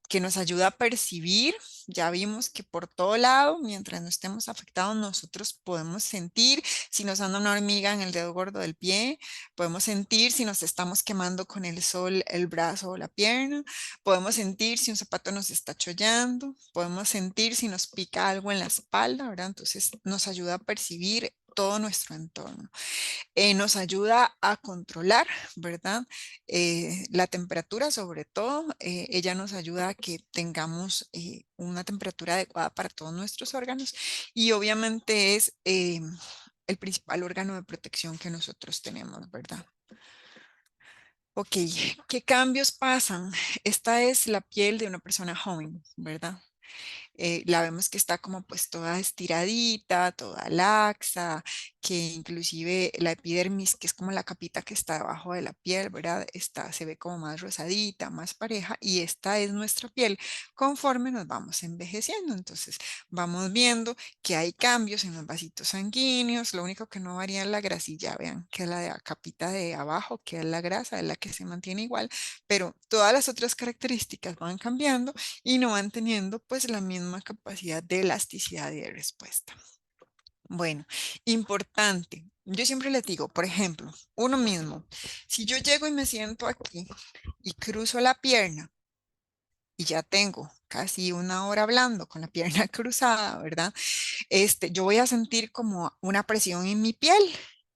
que nos ayuda a percibir. Ya vimos que por todo lado, mientras no estemos afectados, nosotros podemos sentir si nos anda una hormiga en el dedo gordo del pie, podemos sentir si nos estamos quemando con el sol el brazo o la pierna, podemos sentir si un zapato nos está chollando, podemos sentir si nos pica algo en la espalda, ¿verdad? Entonces nos ayuda a percibir todo nuestro entorno. Nos ayuda a controlar, ¿verdad? La temperatura, sobre todo, ella nos ayuda a que tengamos una temperatura adecuada para todos nuestros órganos y obviamente es el principal órgano de protección que nosotros tenemos, ¿verdad? Ok, ¿qué cambios pasan? Esta es la piel de una persona joven, ¿verdad? La vemos que está como pues toda estiradita, toda laxa, que inclusive la epidermis, que es como la capita que está debajo de la piel, ¿verdad? Se ve como más rosadita, más pareja, y esta es nuestra piel conforme nos vamos envejeciendo. Entonces vamos viendo que hay cambios en los vasitos sanguíneos, lo único que no varía es la grasilla, vean, que es la de la capita de abajo, que es la grasa, es la que se mantiene igual, pero todas las otras características van cambiando y no van teniendo pues la misma capacidad de elasticidad y de respuesta. Bueno, importante. Yo siempre les digo, por ejemplo, uno mismo, si yo llego y me siento aquí y cruzo la pierna y ya tengo casi una hora hablando con la pierna cruzada, ¿verdad? Yo voy a sentir como una presión en mi piel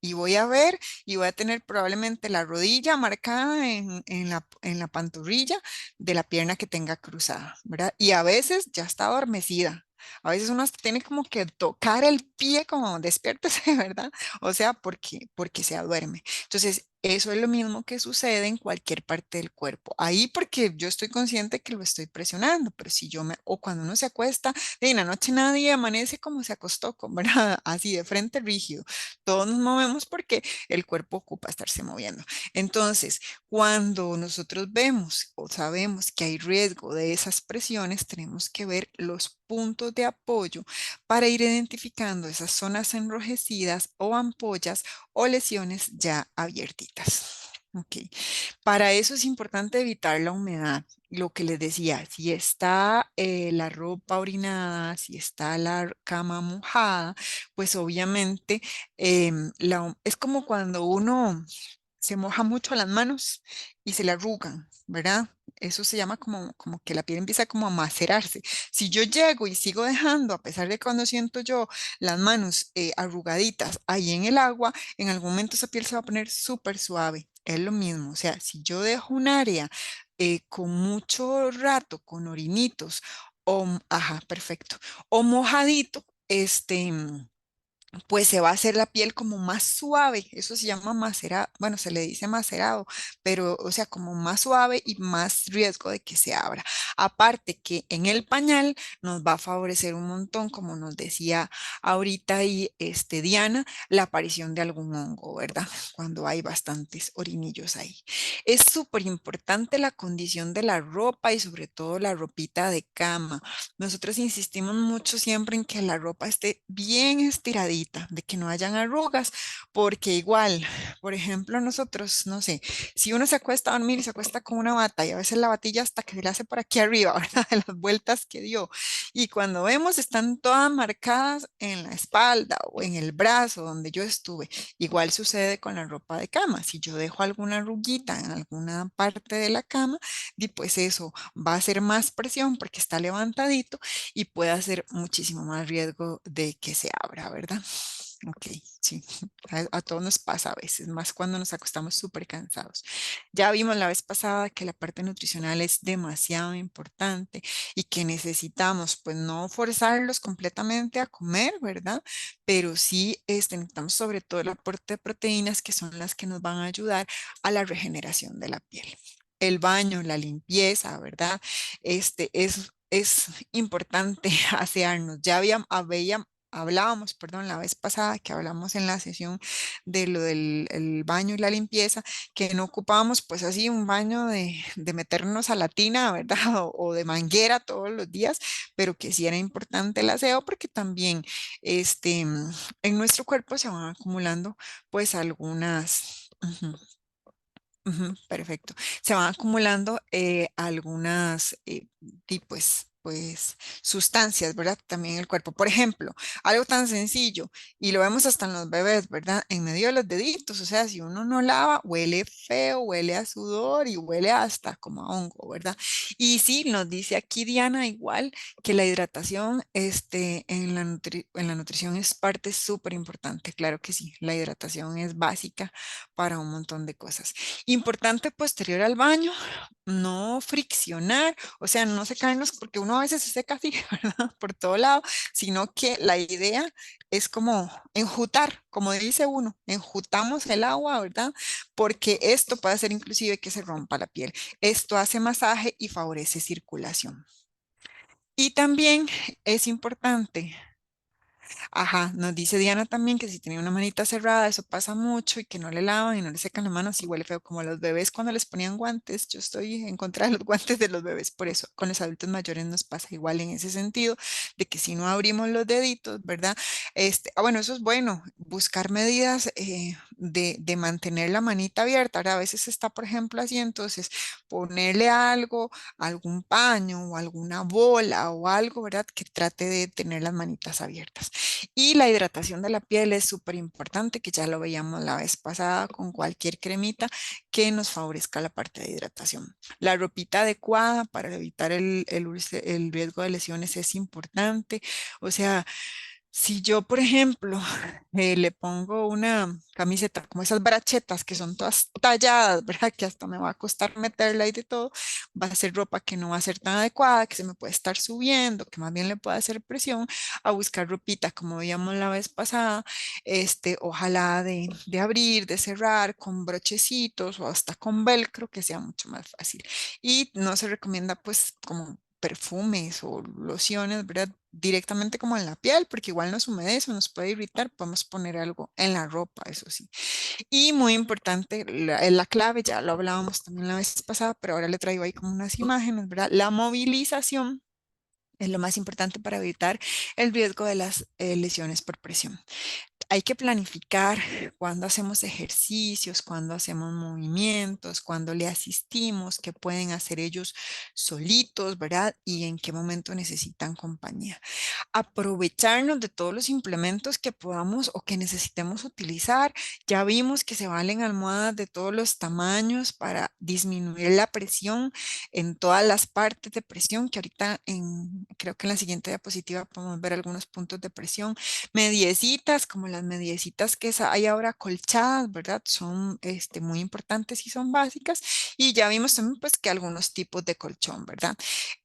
y voy a ver y voy a tener probablemente la rodilla marcada en la pantorrilla de la pierna que tenga cruzada, ¿verdad? Y a veces ya está adormecida. A veces uno hasta tiene como que tocar el pie como despiértese, ¿verdad? O sea, porque se duerme. Entonces, Eso es lo mismo que sucede en cualquier parte del cuerpo. Ahí porque yo estoy consciente que lo estoy presionando, pero si yo me, o cuando uno se acuesta, en la noche nadie amanece como se acostó, ¿verdad? Así de frente rígido. Todos nos movemos porque el cuerpo ocupa estarse moviendo. Entonces, cuando nosotros vemos o sabemos que hay riesgo de esas presiones, tenemos que ver los puntos de apoyo para ir identificando esas zonas enrojecidas o ampollas o lesiones ya abiertitas. Ok. Para eso es importante evitar la humedad. Lo que les decía, si está la ropa orinada, si está la cama mojada, pues obviamente es como cuando uno se moja mucho las manos y se le arrugan, ¿verdad? Eso se llama como que la piel empieza como a macerarse. Si yo llego y sigo dejando, a pesar de cuando siento yo las manos arrugaditas ahí en el agua, en algún momento esa piel se va a poner súper suave. Es lo mismo, o sea, si yo dejo un área con mucho rato, con orinitos, ajá, perfecto, o mojadito, pues se va a hacer la piel como más suave, eso se llama macerado, bueno, se le dice macerado, pero o sea, como más suave y más riesgo de que se abra. Aparte que en el pañal nos va a favorecer un montón, como nos decía ahorita y Diana, la aparición de algún hongo, ¿verdad? Cuando hay bastantes orinillos ahí. Es súper importante la condición de la ropa y sobre todo la ropita de cama. Nosotros insistimos mucho siempre en que la ropa esté bien estiradita, de que no hayan arrugas, porque igual, por ejemplo, nosotros, no sé, si uno se acuesta a dormir y se acuesta con una bata y a veces la batilla hasta que se le hace por aquí arriba, ¿verdad? De las vueltas que dio. Y cuando vemos están todas marcadas en la espalda o en el brazo donde yo estuve. Igual sucede con la ropa de cama. Si yo dejo alguna arruguita en alguna parte de la cama, pues eso va a hacer más presión porque está levantadito y puede hacer muchísimo más riesgo de que se abra, ¿verdad? Ok, sí, a todos nos pasa a veces, más cuando nos acostamos súper cansados. Ya vimos la vez pasada que la parte nutricional es demasiado importante y que necesitamos, pues, no forzarlos completamente a comer, ¿verdad? Pero sí necesitamos sobre todo el aporte de proteínas que son las que nos van a ayudar a la regeneración de la piel. El baño, la limpieza, ¿verdad? Es importante asearnos. Hablábamos, perdón, la vez pasada que hablamos en la sesión de lo del el baño y la limpieza, que no ocupábamos pues así un baño de meternos a la tina, ¿verdad? O de manguera todos los días, pero que sí era importante el aseo porque también en nuestro cuerpo se van acumulando pues algunas... Ujú. Ujú, perfecto. Se van acumulando algunas pues, sustancias, ¿verdad? También en el cuerpo. Por ejemplo, algo tan sencillo, y lo vemos hasta en los bebés, ¿verdad? En medio de los deditos, o sea, si uno no lava, huele feo, huele a sudor y huele hasta como a hongo, ¿verdad? Y sí, nos dice aquí Diana igual que la hidratación en la nutrición es parte súper importante, claro que sí, la hidratación es básica para un montón de cosas. Importante posterior al baño, no friccionar, o sea, no secarnos porque uno a veces se seca así, ¿verdad? Por todo lado, sino que la idea es como enjutar, como dice uno, enjutamos el agua, ¿verdad? Porque esto puede hacer inclusive que se rompa la piel. Esto hace masaje y favorece circulación. Y también es importante. Ajá, nos dice Diana también que si tenía una manita cerrada, eso pasa mucho y que no le lavan y no le secan las manos y huele feo como a los bebés cuando les ponían guantes. Yo estoy en contra de los guantes de los bebés, por eso con los adultos mayores nos pasa igual en ese sentido, de que si no abrimos los deditos, ¿verdad? Bueno, eso es bueno, buscar medidas de mantener la manita abierta. Ahora, a veces está, por ejemplo, así, entonces ponerle algo, algún paño o alguna bola o algo, ¿verdad? Que trate de tener las manitas abiertas. Y la hidratación de la piel es súper importante, que ya lo veíamos la vez pasada con cualquier cremita que nos favorezca la parte de hidratación. La ropita adecuada para evitar el riesgo de lesiones es importante. O sea, Si yo, por ejemplo, le pongo una camiseta como esas brachetas que son todas talladas, ¿verdad? Que hasta me va a costar meterla y de todo, va a ser ropa que no va a ser tan adecuada, que se me puede estar subiendo, que más bien le puede hacer presión a buscar ropita, como veíamos la vez pasada, ojalá de abrir, de cerrar, con brochecitos o hasta con velcro, que sea mucho más fácil. Y no se recomienda pues como perfumes o lociones, ¿verdad? Directamente como en la piel, porque igual nos humedece o nos puede irritar, podemos poner algo en la ropa, eso sí. Y muy importante, la clave, ya lo hablábamos también la vez pasada, pero ahora le traigo ahí como unas imágenes, ¿verdad? La movilización es lo más importante para evitar el riesgo de las lesiones por presión. Hay que planificar cuándo hacemos ejercicios, cuándo hacemos movimientos, cuándo le asistimos, qué pueden hacer ellos solitos, ¿verdad? Y en qué momento necesitan compañía. Aprovecharnos de todos los implementos que podamos o que necesitemos utilizar. Ya vimos que se valen almohadas de todos los tamaños para disminuir la presión en todas las partes de presión, que ahorita creo que en la siguiente diapositiva podemos ver algunos puntos de presión. Mediecitas, como las mediecitas que hay ahora colchadas, ¿verdad? Son muy importantes y son básicas. Y ya vimos también pues que algunos tipos de colchón, ¿verdad?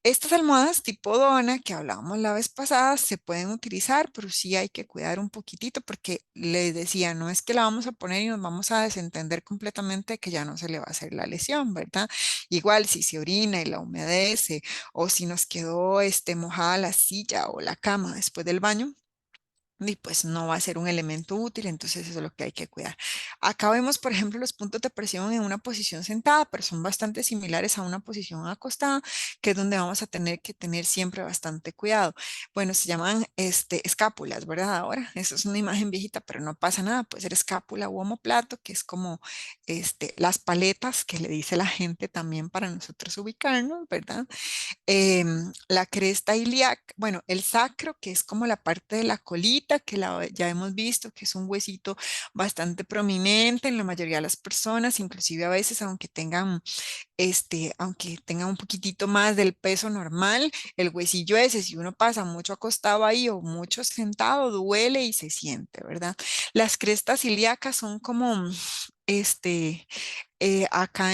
Estas almohadas tipo dona que hablábamos la vez pasada se pueden utilizar, pero sí hay que cuidar un poquitito porque les decía, no es que la vamos a poner y nos vamos a desentender completamente que ya no se le va a hacer la lesión, ¿verdad? Igual si se orina y la humedece o si nos quedó mojada la silla o la cama después del baño, y pues no va a ser un elemento útil, entonces eso es lo que hay que cuidar. Acá vemos, por ejemplo, los puntos de presión en una posición sentada, pero son bastante similares a una posición acostada, que es donde vamos a tener que tener siempre bastante cuidado. Bueno, se llaman escápulas, ¿verdad? Ahora, eso es una imagen viejita, pero no pasa nada, puede ser escápula u omoplato, que es como las paletas que le dice la gente también para nosotros ubicarnos, ¿verdad? La cresta ilíaca, bueno, el sacro, que es como la parte de la colita, que ya hemos visto que es un huesito bastante prominente en la mayoría de las personas, inclusive a veces, aunque tengan un poquitito más del peso normal, el huesillo ese, si uno pasa mucho acostado ahí o mucho sentado, duele y se siente, ¿verdad? Las crestas ilíacas son como, acá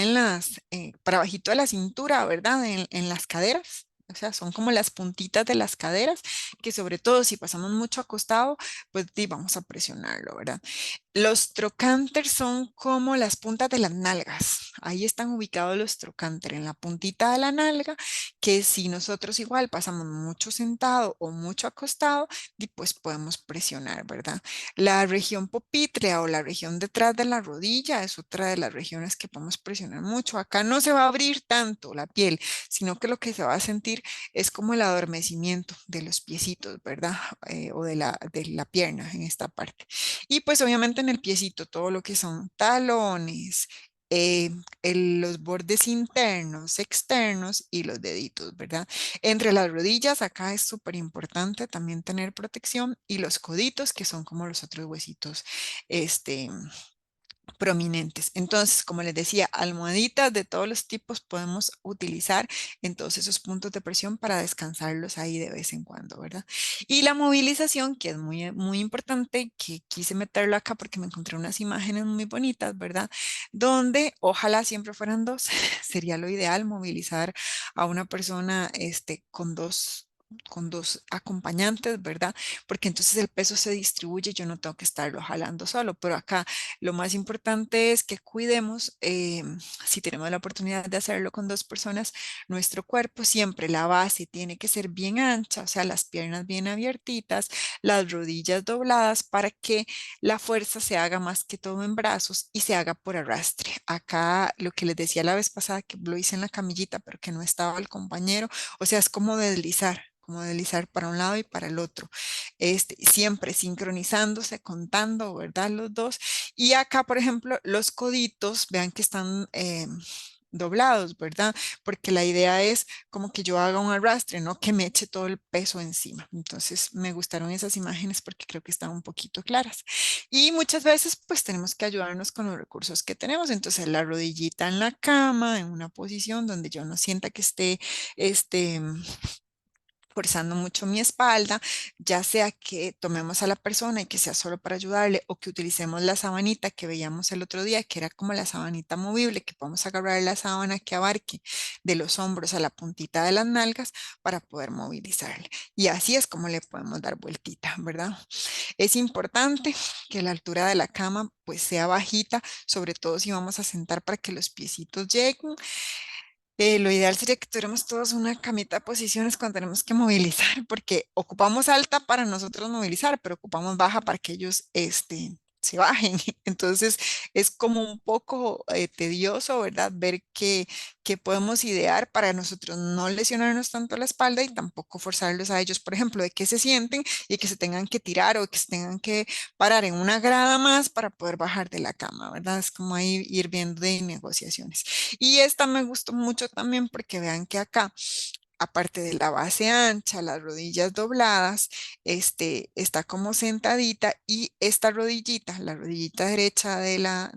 para bajito de la cintura, ¿verdad? En las caderas. O sea, son como las puntitas de las caderas, que sobre todo si pasamos mucho acostado, pues vamos a presionarlo, ¿verdad? Los trocánter son como las puntas de las nalgas. Ahí están ubicados los trocánter en la puntita de la nalga, que si nosotros igual pasamos mucho sentado o mucho acostado, pues podemos presionar, ¿verdad? La región popítrea o la región detrás de la rodilla es otra de las regiones que podemos presionar mucho. Acá no se va a abrir tanto la piel, sino que lo que se va a sentir es como el adormecimiento de los piecitos, ¿verdad? O de la pierna en esta parte. Y pues obviamente en el piecito todo lo que son talones, eh, los bordes internos, externos y los deditos, ¿verdad? Entre las rodillas, acá es súper importante también tener protección y los coditos, que son como los otros huesitos, este, prominentes. Entonces, como les decía, almohaditas de todos los tipos podemos utilizar en todos esos puntos de presión para descansarlos ahí de vez en cuando, ¿verdad? Y la movilización, que es muy, muy importante, que quise meterlo acá porque me encontré unas imágenes muy bonitas, ¿verdad? Donde ojalá siempre fueran dos, sería lo ideal movilizar a una persona con dos acompañantes, ¿verdad? Porque entonces el peso se distribuye, yo no tengo que estarlo jalando solo, pero acá lo más importante es que cuidemos, si tenemos la oportunidad de hacerlo con dos personas, nuestro cuerpo siempre, la base tiene que ser bien ancha, o sea, las piernas bien abiertitas, las rodillas dobladas para que la fuerza se haga más que todo en brazos y se haga por arrastre. Acá lo que les decía la vez pasada, que lo hice en la camillita, pero que no estaba el compañero, o sea, es como deslizar para un lado y para el otro, siempre sincronizándose, contando, ¿verdad? Los dos. Y acá, por ejemplo, los coditos, vean que están doblados, ¿verdad? Porque la idea es como que yo haga un arrastre, no que me eche todo el peso encima. Entonces, me gustaron esas imágenes porque creo que están un poquito claras. Y muchas veces, pues tenemos que ayudarnos con los recursos que tenemos. Entonces, la rodillita en la cama, en una posición donde yo no sienta que esté, este, forzando mucho mi espalda, ya sea que tomemos a la persona y que sea solo para ayudarle o que utilicemos la sabanita que veíamos el otro día, que era como la sabanita movible, que podemos agarrar la sábana que abarque de los hombros a la puntita de las nalgas para poder movilizarle. Y así es como le podemos dar vueltita, ¿verdad? Es importante que la altura de la cama pues sea bajita, sobre todo si vamos a sentar para que los piecitos lleguen. Lo ideal sería que tuviéramos todos una camita de posiciones cuando tenemos que movilizar, porque ocupamos alta para nosotros movilizar, pero ocupamos baja para que ellos se bajen. Entonces es como un poco tedioso, ¿verdad? Ver qué podemos idear para nosotros no lesionarnos tanto la espalda y tampoco forzarlos a ellos, por ejemplo, de que se sienten y que se tengan que tirar o que se tengan que parar en una grada más para poder bajar de la cama, ¿verdad? Es como ahí ir viendo de negociaciones. Y esta me gustó mucho también porque vean que acá, aparte de la base ancha, las rodillas dobladas, está como sentadita y esta rodillita, la rodillita derecha de la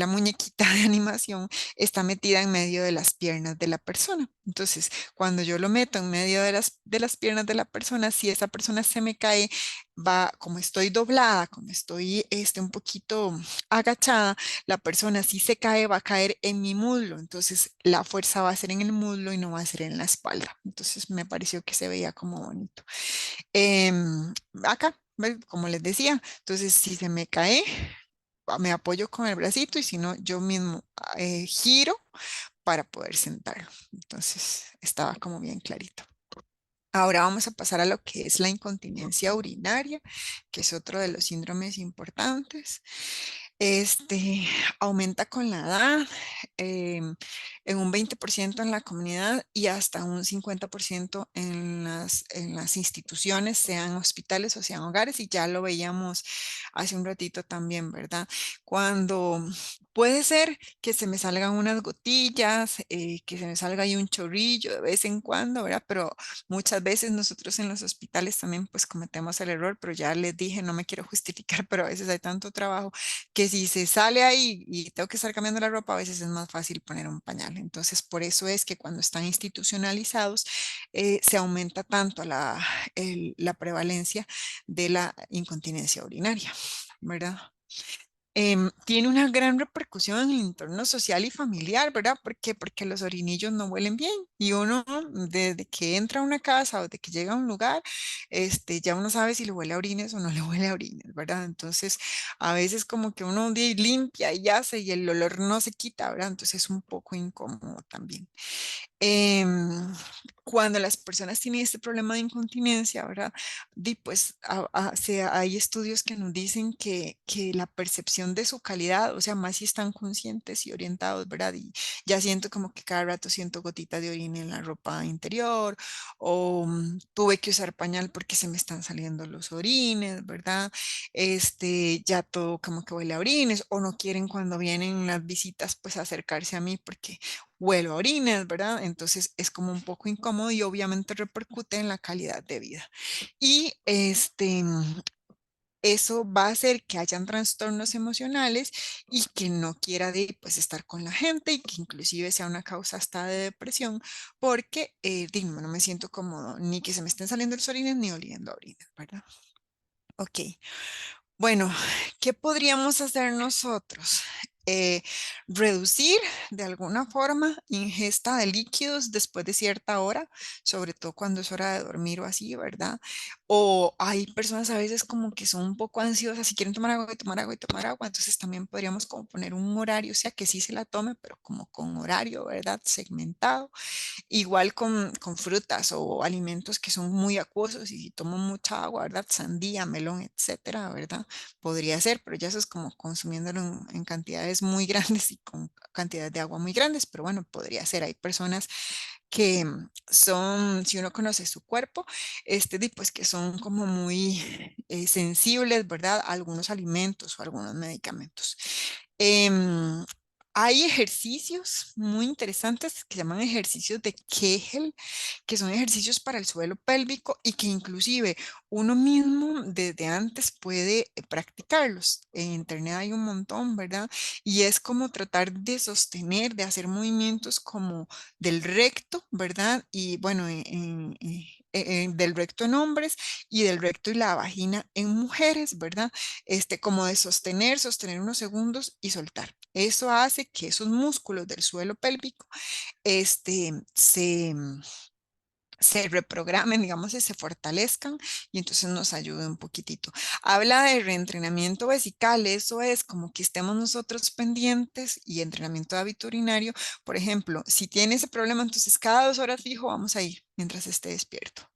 muñequita de animación está metida en medio de las piernas de la persona. Entonces, cuando yo lo meto en medio de las piernas de la persona, si esa persona se me cae, va, como estoy doblada, como estoy un poquito agachada, la persona si se cae va a caer en mi muslo. Entonces, la fuerza va a ser en el muslo y no va a ser en la espalda. Entonces, me pareció que se veía como bonito. Acá, ¿ves? Como les decía, entonces si se me cae, me apoyo con el bracito y si no, yo mismo giro para poder sentarlo. Entonces estaba como bien clarito. Ahora vamos a pasar a lo que es la incontinencia urinaria, que es otro de los síndromes importantes. Este aumenta con la edad, em, en un 20% en la comunidad y hasta un 50% en las instituciones, sean hospitales o sean hogares, y ya lo veíamos hace un ratito también, ¿verdad? Cuando puede ser que se me salgan unas gotillas, que se me salga ahí un chorrillo de vez en cuando, ¿verdad? Pero muchas veces nosotros en los hospitales también pues cometemos el error, pero ya les dije, no me quiero justificar, pero a veces hay tanto trabajo que si se sale ahí y tengo que estar cambiando la ropa, a veces es más fácil poner un pañal. Entonces, por eso es que cuando están institucionalizados, se aumenta tanto la prevalencia de la incontinencia urinaria, ¿verdad? Tiene una gran repercusión en el entorno social y familiar, ¿verdad? ¿Por qué? Porque los orinillos no huelen bien y uno desde que entra a una casa o de que llega a un lugar, ya uno sabe si le huele a orines o no le huele a orines, ¿verdad? Entonces, a veces como que uno un día limpia y hace y el olor no se quita, ¿verdad? Entonces es un poco incómodo también. Em, Cuando las personas tienen este problema de incontinencia, ¿verdad? Pues hay estudios que nos dicen que la percepción de su calidad, o sea, más si están conscientes y orientados, ¿verdad? Y ya siento como que cada rato siento gotitas de orina en la ropa interior, o tuve que usar pañal porque se me están saliendo los orines, ¿verdad? Ya todo como que huele a orines, o no quieren cuando vienen las visitas, pues acercarse a mí porque huelo a orines, ¿verdad? Entonces es como un poco incómodo y obviamente repercute en la calidad de vida. Y eso va a hacer que hayan trastornos emocionales y que no quiera pues, estar con la gente y que inclusive sea una causa hasta de depresión porque no me siento cómodo ni que se me estén saliendo los orines ni oliendo a orines, ¿verdad? Ok. Bueno, ¿qué podríamos hacer nosotros? Eh, Reducir de alguna forma ingesta de líquidos después de cierta hora, sobre todo cuando es hora de dormir o así, ¿verdad? O hay personas a veces como que son un poco ansiosas y quieren tomar agua y tomar agua y tomar agua, entonces también podríamos como poner un horario, o sea, que sí se la tome, pero como con horario, ¿verdad? Segmentado. Igual con frutas o alimentos que son muy acuosos y si tomo mucha agua, ¿verdad? Sandía, melón, etcétera, ¿verdad? Podría ser, pero ya eso es como consumiéndolo en cantidades muy grandes y con cantidades de agua muy grandes, pero bueno, podría ser. Hay personas que son, si uno conoce su cuerpo, pues que son como muy sensibles, ¿verdad? A algunos alimentos o algunos medicamentos. Em, Hay ejercicios muy interesantes que se llaman ejercicios de Kegel, que son ejercicios para el suelo pélvico y que inclusive uno mismo desde antes puede practicarlos. En internet hay un montón, ¿verdad? Y es como tratar de sostener, de hacer movimientos como del recto, ¿verdad? Y bueno, del recto en hombres y del recto y la vagina en mujeres, ¿verdad? Como de sostener, sostener unos segundos y soltar. Eso hace que esos músculos del suelo pélvico este, se, se reprogramen, digamos, y se fortalezcan y entonces nos ayuda un poquitito. Habla de reentrenamiento vesical, eso es como que estemos nosotros pendientes y entrenamiento de hábito urinario. Por ejemplo, si tiene ese problema, entonces cada 2 horas fijo vamos a ir mientras esté despierto.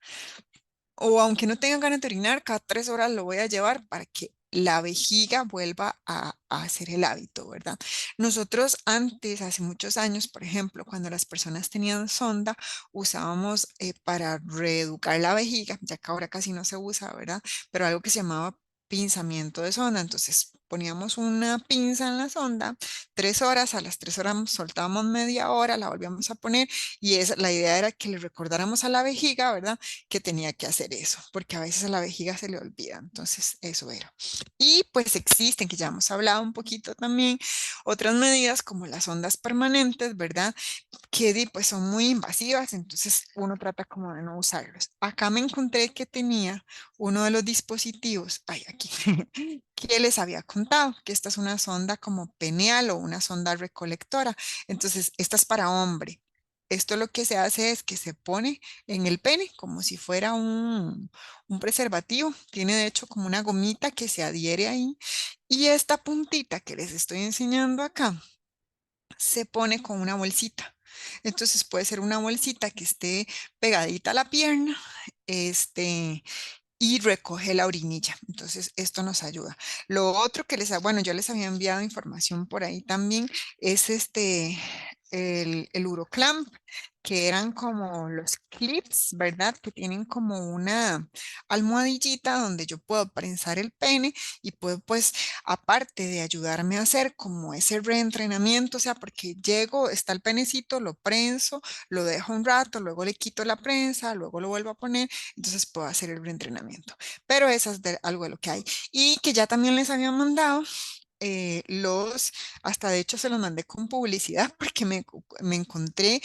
O aunque no tenga ganas de orinar, cada 3 horas lo voy a llevar para que la vejiga vuelva a hacer el hábito, ¿verdad? Nosotros antes, hace muchos años, por ejemplo, cuando las personas tenían sonda, usábamos para reeducar la vejiga, ya que ahora casi no se usa, ¿verdad? Pero algo que se llamaba pinzamiento de sonda. Entonces poníamos una pinza en la sonda, 3 horas, a las 3 horas soltábamos media hora, la volvíamos a poner y la idea era que le recordáramos a la vejiga, ¿verdad? Que tenía que hacer eso, porque a veces a la vejiga se le olvida. Entonces, eso era. Y pues existen, que ya hemos hablado un poquito también, otras medidas como las ondas permanentes, ¿verdad? Pues son muy invasivas, entonces uno trata como de no usarlos. Acá me encontré que tenía uno de los dispositivos, ay, aquí, que les había contado, que esta es una sonda como peneal o una sonda recolectora. Entonces, esta es para hombre. Esto lo que se hace es que se pone en el pene como si fuera un preservativo. Tiene de hecho como una gomita que se adhiere ahí. Y esta puntita que les estoy enseñando acá se pone con una bolsita. Entonces puede ser una bolsita que esté pegadita a la pierna, este, y recoge la orinilla. Entonces, esto nos ayuda. Lo otro que bueno, yo les había enviado información por ahí también, es el Uroclamp, que eran como los clips, ¿verdad? Que tienen como una almohadillita donde yo puedo prensar el pene y puedo, pues, aparte de ayudarme a hacer como ese reentrenamiento, o sea, porque llego, está el penecito, lo prenso, lo dejo un rato, luego le quito la prensa, luego lo vuelvo a poner, entonces puedo hacer el reentrenamiento. Pero eso es algo de lo que hay. Y que ya también les había mandado hasta de hecho se los mandé con publicidad porque me encontré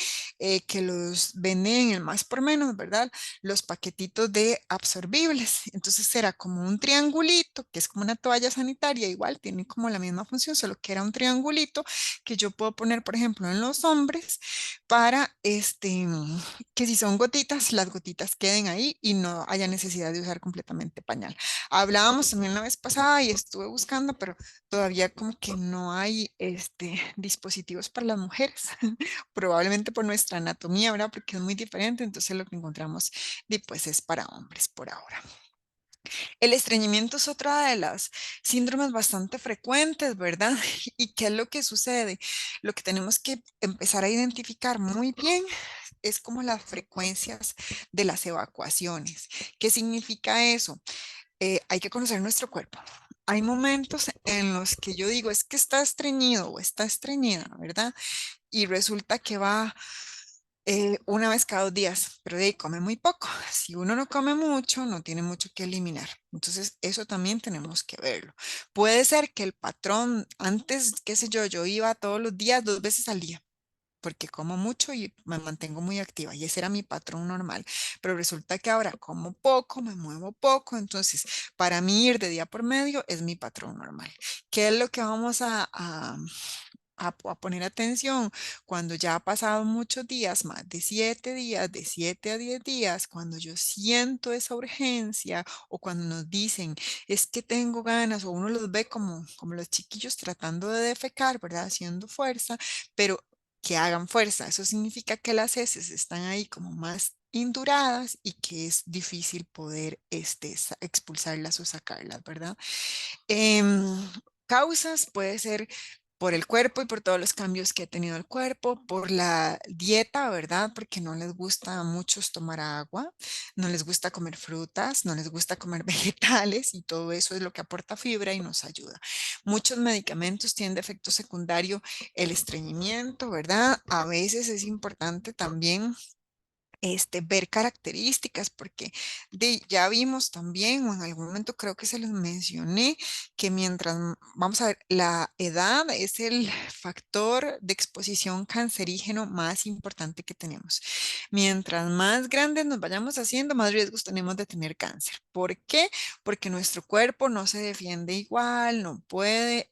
que los venden en el más por menos, ¿verdad? Los paquetitos de absorbibles. Entonces era como un triangulito, que es como una toalla sanitaria, igual tiene como la misma función, solo que era un triangulito que yo puedo poner, por ejemplo, en los hombres para que si son gotitas, las gotitas queden ahí y no haya necesidad de usar completamente pañal. Hablábamos también la vez pasada y estuve buscando, pero todavía como que no hay dispositivos para las mujeres, probablemente por nuestra anatomía, ¿verdad? Porque es muy diferente, entonces lo que encontramos pues es para hombres por ahora. El estreñimiento es otra de las síndromes bastante frecuentes, ¿verdad? ¿Y qué es lo que sucede? Lo que tenemos que empezar a identificar muy bien es como las frecuencias de las evacuaciones. ¿Qué significa eso? Hay que conocer nuestro cuerpo. Hay momentos en los que yo digo, es que está estreñido o está estreñida, ¿verdad? Y resulta que va una vez cada 2 días, pero de ahí come muy poco. Si uno no come mucho, no tiene mucho que eliminar. Entonces, eso también tenemos que verlo. Puede ser que el patrón, antes, qué sé yo, yo iba todos los días, 2 veces al día porque como mucho y me mantengo muy activa y ese era mi patrón normal, pero resulta que ahora como poco, me muevo poco, entonces para mí ir de día por medio es mi patrón normal. ¿Qué es lo que vamos a poner atención cuando ya ha pasado muchos días, más de 7 días, de 7 a 10 días, cuando yo siento esa urgencia o cuando nos dicen es que tengo ganas o uno los ve como los chiquillos tratando de defecar, ¿verdad? Haciendo fuerza, pero que hagan fuerza. Eso significa que las heces están ahí como más induradas y que es difícil poder expulsarlas o sacarlas, ¿verdad? Em, Causas puede ser por el cuerpo y por todos los cambios que ha tenido el cuerpo, por la dieta, ¿verdad? Porque no les gusta a muchos tomar agua, no les gusta comer frutas, no les gusta comer vegetales y todo eso es lo que aporta fibra y nos ayuda. Muchos medicamentos tienen de efecto secundario el estreñimiento, ¿verdad? A veces es importante también ver características, porque ya vimos también, o en algún momento creo que se los mencioné, que mientras, vamos a ver, la edad es el factor de exposición cancerígeno más importante que tenemos. Mientras más grandes nos vayamos haciendo, más riesgos tenemos de tener cáncer. ¿Por qué? Porque nuestro cuerpo no se defiende igual, no puede,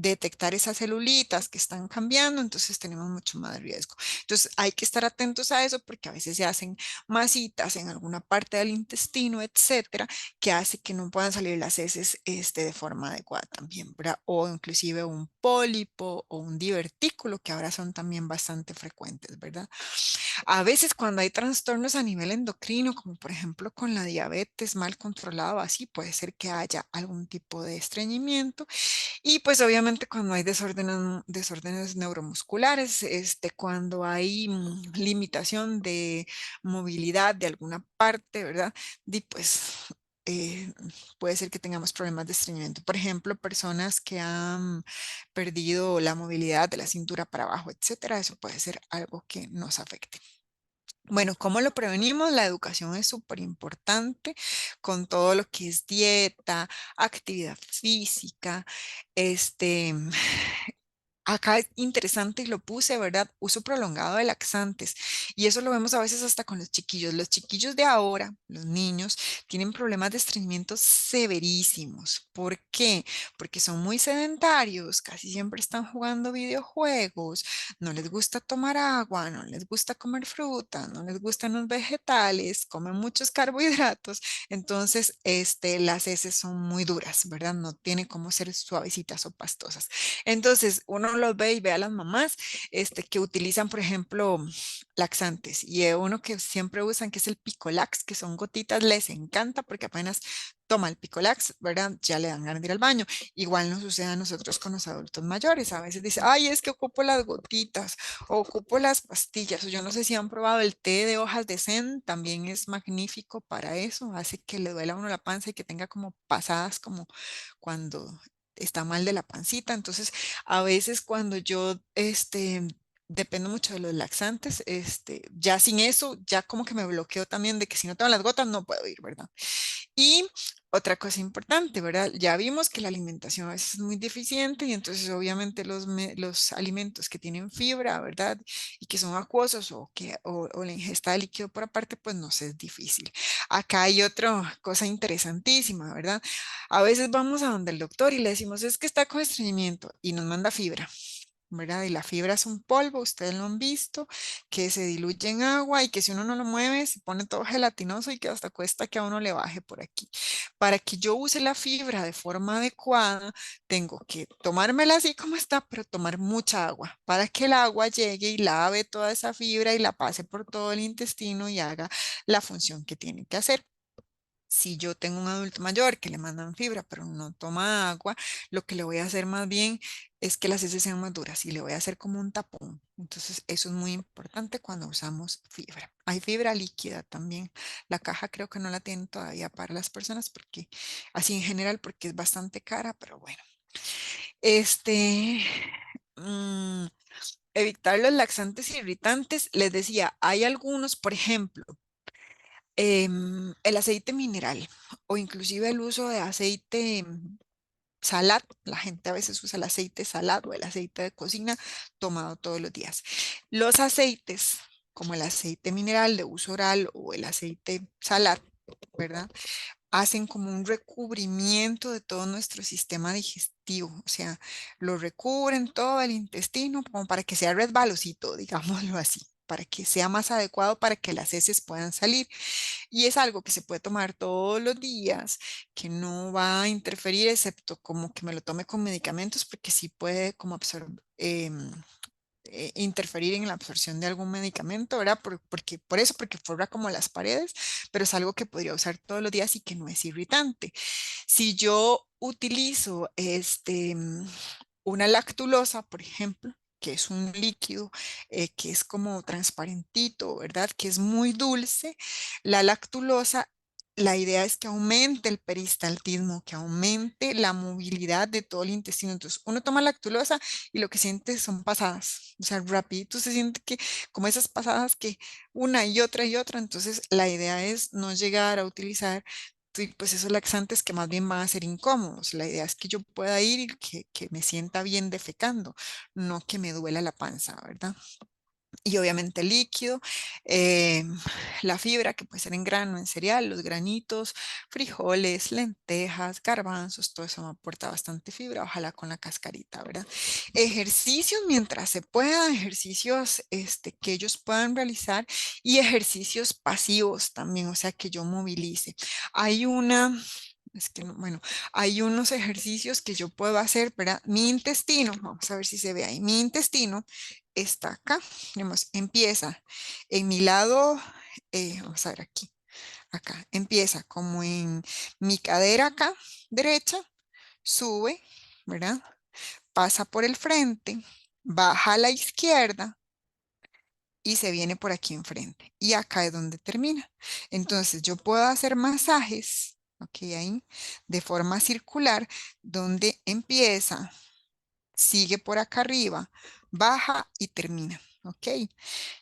detectar esas celulitas que están cambiando, entonces tenemos mucho más riesgo. Entonces hay que estar atentos a eso porque a veces se hacen masitas en alguna parte del intestino, etcétera, que hace que no puedan salir las heces de forma adecuada también, ¿verdad? O inclusive un pólipo o un divertículo que ahora son también bastante frecuentes, ¿verdad? A veces cuando hay trastornos a nivel endocrino, como por ejemplo con la diabetes mal controlado, así puede ser que haya algún tipo de estreñimiento y pues obviamente cuando hay desórdenes neuromusculares, cuando hay limitación de movilidad de alguna parte, ¿verdad? Pues eh, puede ser que tengamos problemas de estreñimiento. Por ejemplo, personas que han perdido la movilidad de la cintura para abajo, etcétera, eso puede ser algo que nos afecte. Bueno, ¿cómo lo prevenimos? La educación es súper importante con todo lo que es dieta, actividad física, este, acá es interesante y lo puse, ¿verdad? Uso prolongado de laxantes. Y eso lo vemos a veces hasta con los chiquillos. Los chiquillos de ahora, los niños, tienen problemas de estreñimiento severísimos. ¿Por qué? Porque son muy sedentarios, casi siempre están jugando videojuegos, no les gusta tomar agua, no les gusta comer fruta, no les gustan los vegetales, comen muchos carbohidratos. Entonces, las heces son muy duras, ¿verdad? No tienen cómo ser suavecitas o pastosas. Entonces, uno los ve y ve a las mamás que utilizan, por ejemplo, laxantes. Y uno que siempre usan, que es el Picolax, que son gotitas, les encanta porque apenas toma el Picolax, ¿verdad? Ya le dan ganas de ir al baño. Igual nos sucede a nosotros con los adultos mayores. A veces dice, ay, es que ocupo las gotitas o ocupo las pastillas. O yo no sé si han probado el té de hojas de zen, también es magnífico para eso. Hace que le duela a uno la panza y que tenga como pasadas como cuando está mal de la pancita. Entonces, a veces cuando yo, dependo mucho de los laxantes, ya sin eso, ya como que me bloqueo también de que si no tengo las gotas no puedo ir, ¿verdad? Y otra cosa importante, ¿verdad? Ya vimos que la alimentación a veces es muy deficiente y entonces obviamente los alimentos que tienen fibra, ¿verdad? Y que son acuosos o la ingesta de líquido por aparte, pues nos es difícil. Acá hay otra cosa interesantísima, ¿verdad? A veces vamos a donde el doctor y le decimos, es que está con estreñimiento y nos manda fibra. ¿Verdad? Y la fibra es un polvo, ustedes lo han visto, que se diluye en agua y que si uno no lo mueve se pone todo gelatinoso y que hasta cuesta que a uno le baje por aquí. Para que yo use la fibra de forma adecuada, tengo que tomármela así como está, pero tomar mucha agua para que el agua llegue y lave toda esa fibra y la pase por todo el intestino y haga la función que tiene que hacer. Si yo tengo un adulto mayor que le mandan fibra, pero no toma agua, lo que le voy a hacer más bien es que las heces sean más duras y le voy a hacer como un tapón. Entonces, eso es muy importante cuando usamos fibra. Hay fibra líquida también. La caja creo que no la tienen todavía para las personas porque, así en general, porque es bastante cara, pero bueno. Este, mm, evitar los laxantes irritantes. Les decía, hay algunos, por ejemplo, el aceite mineral o inclusive el uso de aceite salat. La gente a veces usa el aceite salat o el aceite de cocina tomado todos los días. Los aceites, como el aceite mineral de uso oral o el aceite salat, ¿verdad? Hacen como un recubrimiento de todo nuestro sistema digestivo, o sea, lo recubren todo el intestino como para que sea resbalosito, digámoslo así, para que sea más adecuado para que las heces puedan salir. Y es algo que se puede tomar todos los días, que no va a interferir, excepto como que me lo tome con medicamentos, porque sí puede como interferir en la absorción de algún medicamento, ¿verdad? Porque forra como las paredes, pero es algo que podría usar todos los días y que no es irritante. Si yo utilizo una lactulosa, por ejemplo, que es un líquido que es como transparentito, ¿verdad? Que es muy dulce. La lactulosa, la idea es que aumente el peristaltismo, que aumente la movilidad de todo el intestino. Entonces, uno toma lactulosa y lo que siente son pasadas, o sea, rapidito se siente que como esas pasadas que una y otra y otra. Entonces, la idea es no llegar a utilizar pues esos laxantes que más bien van a ser incómodos. La idea es que yo pueda ir y que me sienta bien defecando, no que me duela la panza, ¿verdad? Y obviamente líquido, eh, la fibra que puede ser en grano, en cereal, los granitos, frijoles, lentejas, garbanzos, todo eso me aporta bastante fibra, ojalá con la cascarita, ¿verdad? Ejercicios mientras se pueda, ejercicios que ellos puedan realizar y ejercicios pasivos también, o sea, que yo movilice. Hay una... Es que, bueno, hay unos ejercicios que yo puedo hacer, ¿verdad? Mi intestino, vamos a ver si se ve ahí, mi intestino está acá, digamos, empieza en mi lado, vamos a ver aquí, acá, empieza como en mi cadera acá, derecha, sube, ¿verdad? Pasa por el frente, baja a la izquierda y se viene por aquí enfrente. Y acá es donde termina. Entonces yo puedo hacer masajes, ok, ahí, de forma circular, donde empieza, sigue por acá arriba, baja y termina. ¿Ok?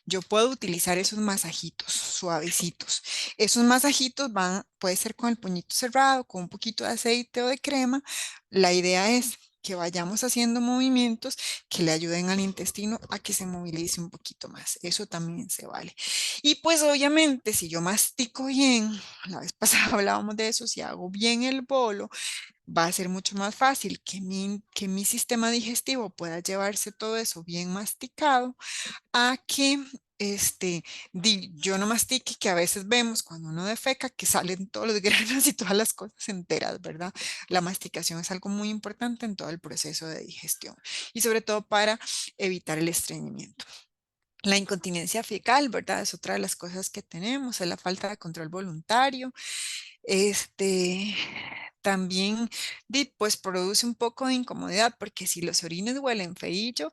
Yo puedo utilizar esos masajitos suavecitos. Esos masajitos van, puede ser con el puñito cerrado, con un poquito de aceite o de crema. La idea es que vayamos haciendo movimientos que le ayuden al intestino a que se movilice un poquito más. Eso también se vale. Y pues obviamente si yo mastico bien, la vez pasada hablábamos de eso, si hago bien el bolo, va a ser mucho más fácil que mi sistema digestivo pueda llevarse todo eso bien masticado a que yo no mastique, que a veces vemos cuando uno defeca que salen todos los granos y todas las cosas enteras, ¿verdad? La masticación es algo muy importante en todo el proceso de digestión y sobre todo para evitar el estreñimiento. La incontinencia fecal, ¿verdad? Es otra de las cosas que tenemos, es la falta de control voluntario. Este, también, pues produce un poco de incomodidad porque si los orines huelen feillo,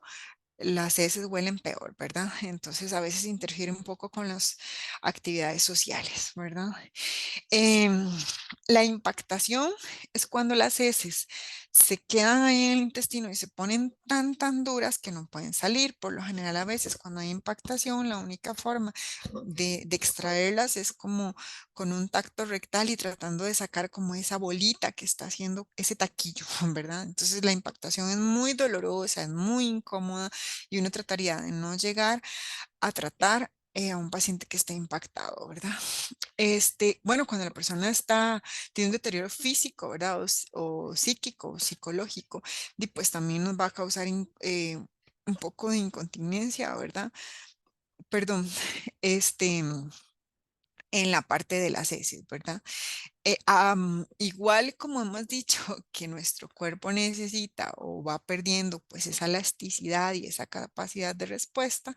las heces huelen peor, ¿verdad? Entonces a veces interfiere un poco con las actividades sociales, ¿verdad? Em, la impactación es cuando las heces se quedan ahí en el intestino y se ponen tan duras que no pueden salir. Por lo general, a veces cuando hay impactación, la única forma de extraerlas es como con un tacto rectal y tratando de sacar como esa bolita que está haciendo ese taquillo, ¿verdad? Entonces la impactación es muy dolorosa, es muy incómoda y uno trataría de no llegar a tratar a un paciente que esté impactado, ¿verdad? Bueno, cuando la persona tiene un deterioro físico, ¿verdad? O psíquico, o psicológico, pues también nos va a causar un poco de incontinencia, ¿verdad? Perdón, este, en la parte de las heces, ¿verdad? Igual como hemos dicho que nuestro cuerpo necesita o va perdiendo pues esa elasticidad y esa capacidad de respuesta,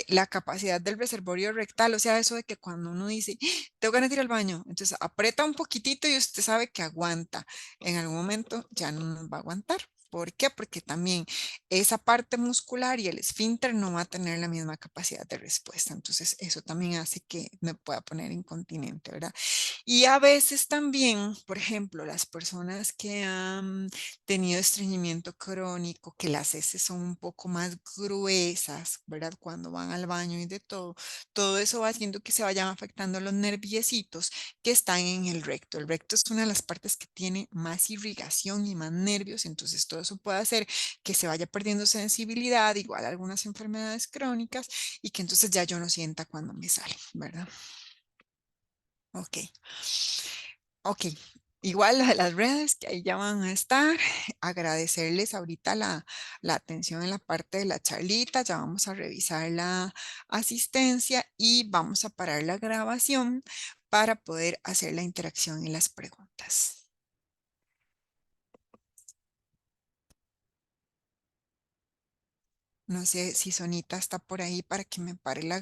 la capacidad del reservorio rectal, o sea, eso de que cuando uno dice, "Ah, tengo ganas de ir al baño", entonces aprieta un poquitito y usted sabe que aguanta. En algún momento ya no nos va a aguantar. ¿Por qué? Porque también esa parte muscular y el esfínter no va a tener la misma capacidad de respuesta. Entonces, eso también hace que me pueda poner incontinente, ¿verdad? Y a veces también, por ejemplo, las personas que han tenido estreñimiento crónico, que las heces son un poco más gruesas, ¿verdad? Cuando van al baño y de todo, todo eso va haciendo que se vayan afectando los nerviecitos que están en el recto. El recto es una de las partes que tiene más irrigación y más nervios, entonces todo eso puede hacer que se vaya perdiendo sensibilidad, igual algunas enfermedades crónicas, y que entonces ya yo no sienta cuando me sale, ¿verdad? Ok. Ok, igual lo de las redes que ahí ya van a estar. Agradecerles ahorita la atención en la parte de la charlita. Ya vamos a revisar la asistencia y vamos a parar la grabación para poder hacer la interacción y las preguntas. No sé si Sonita está por ahí para que me pare la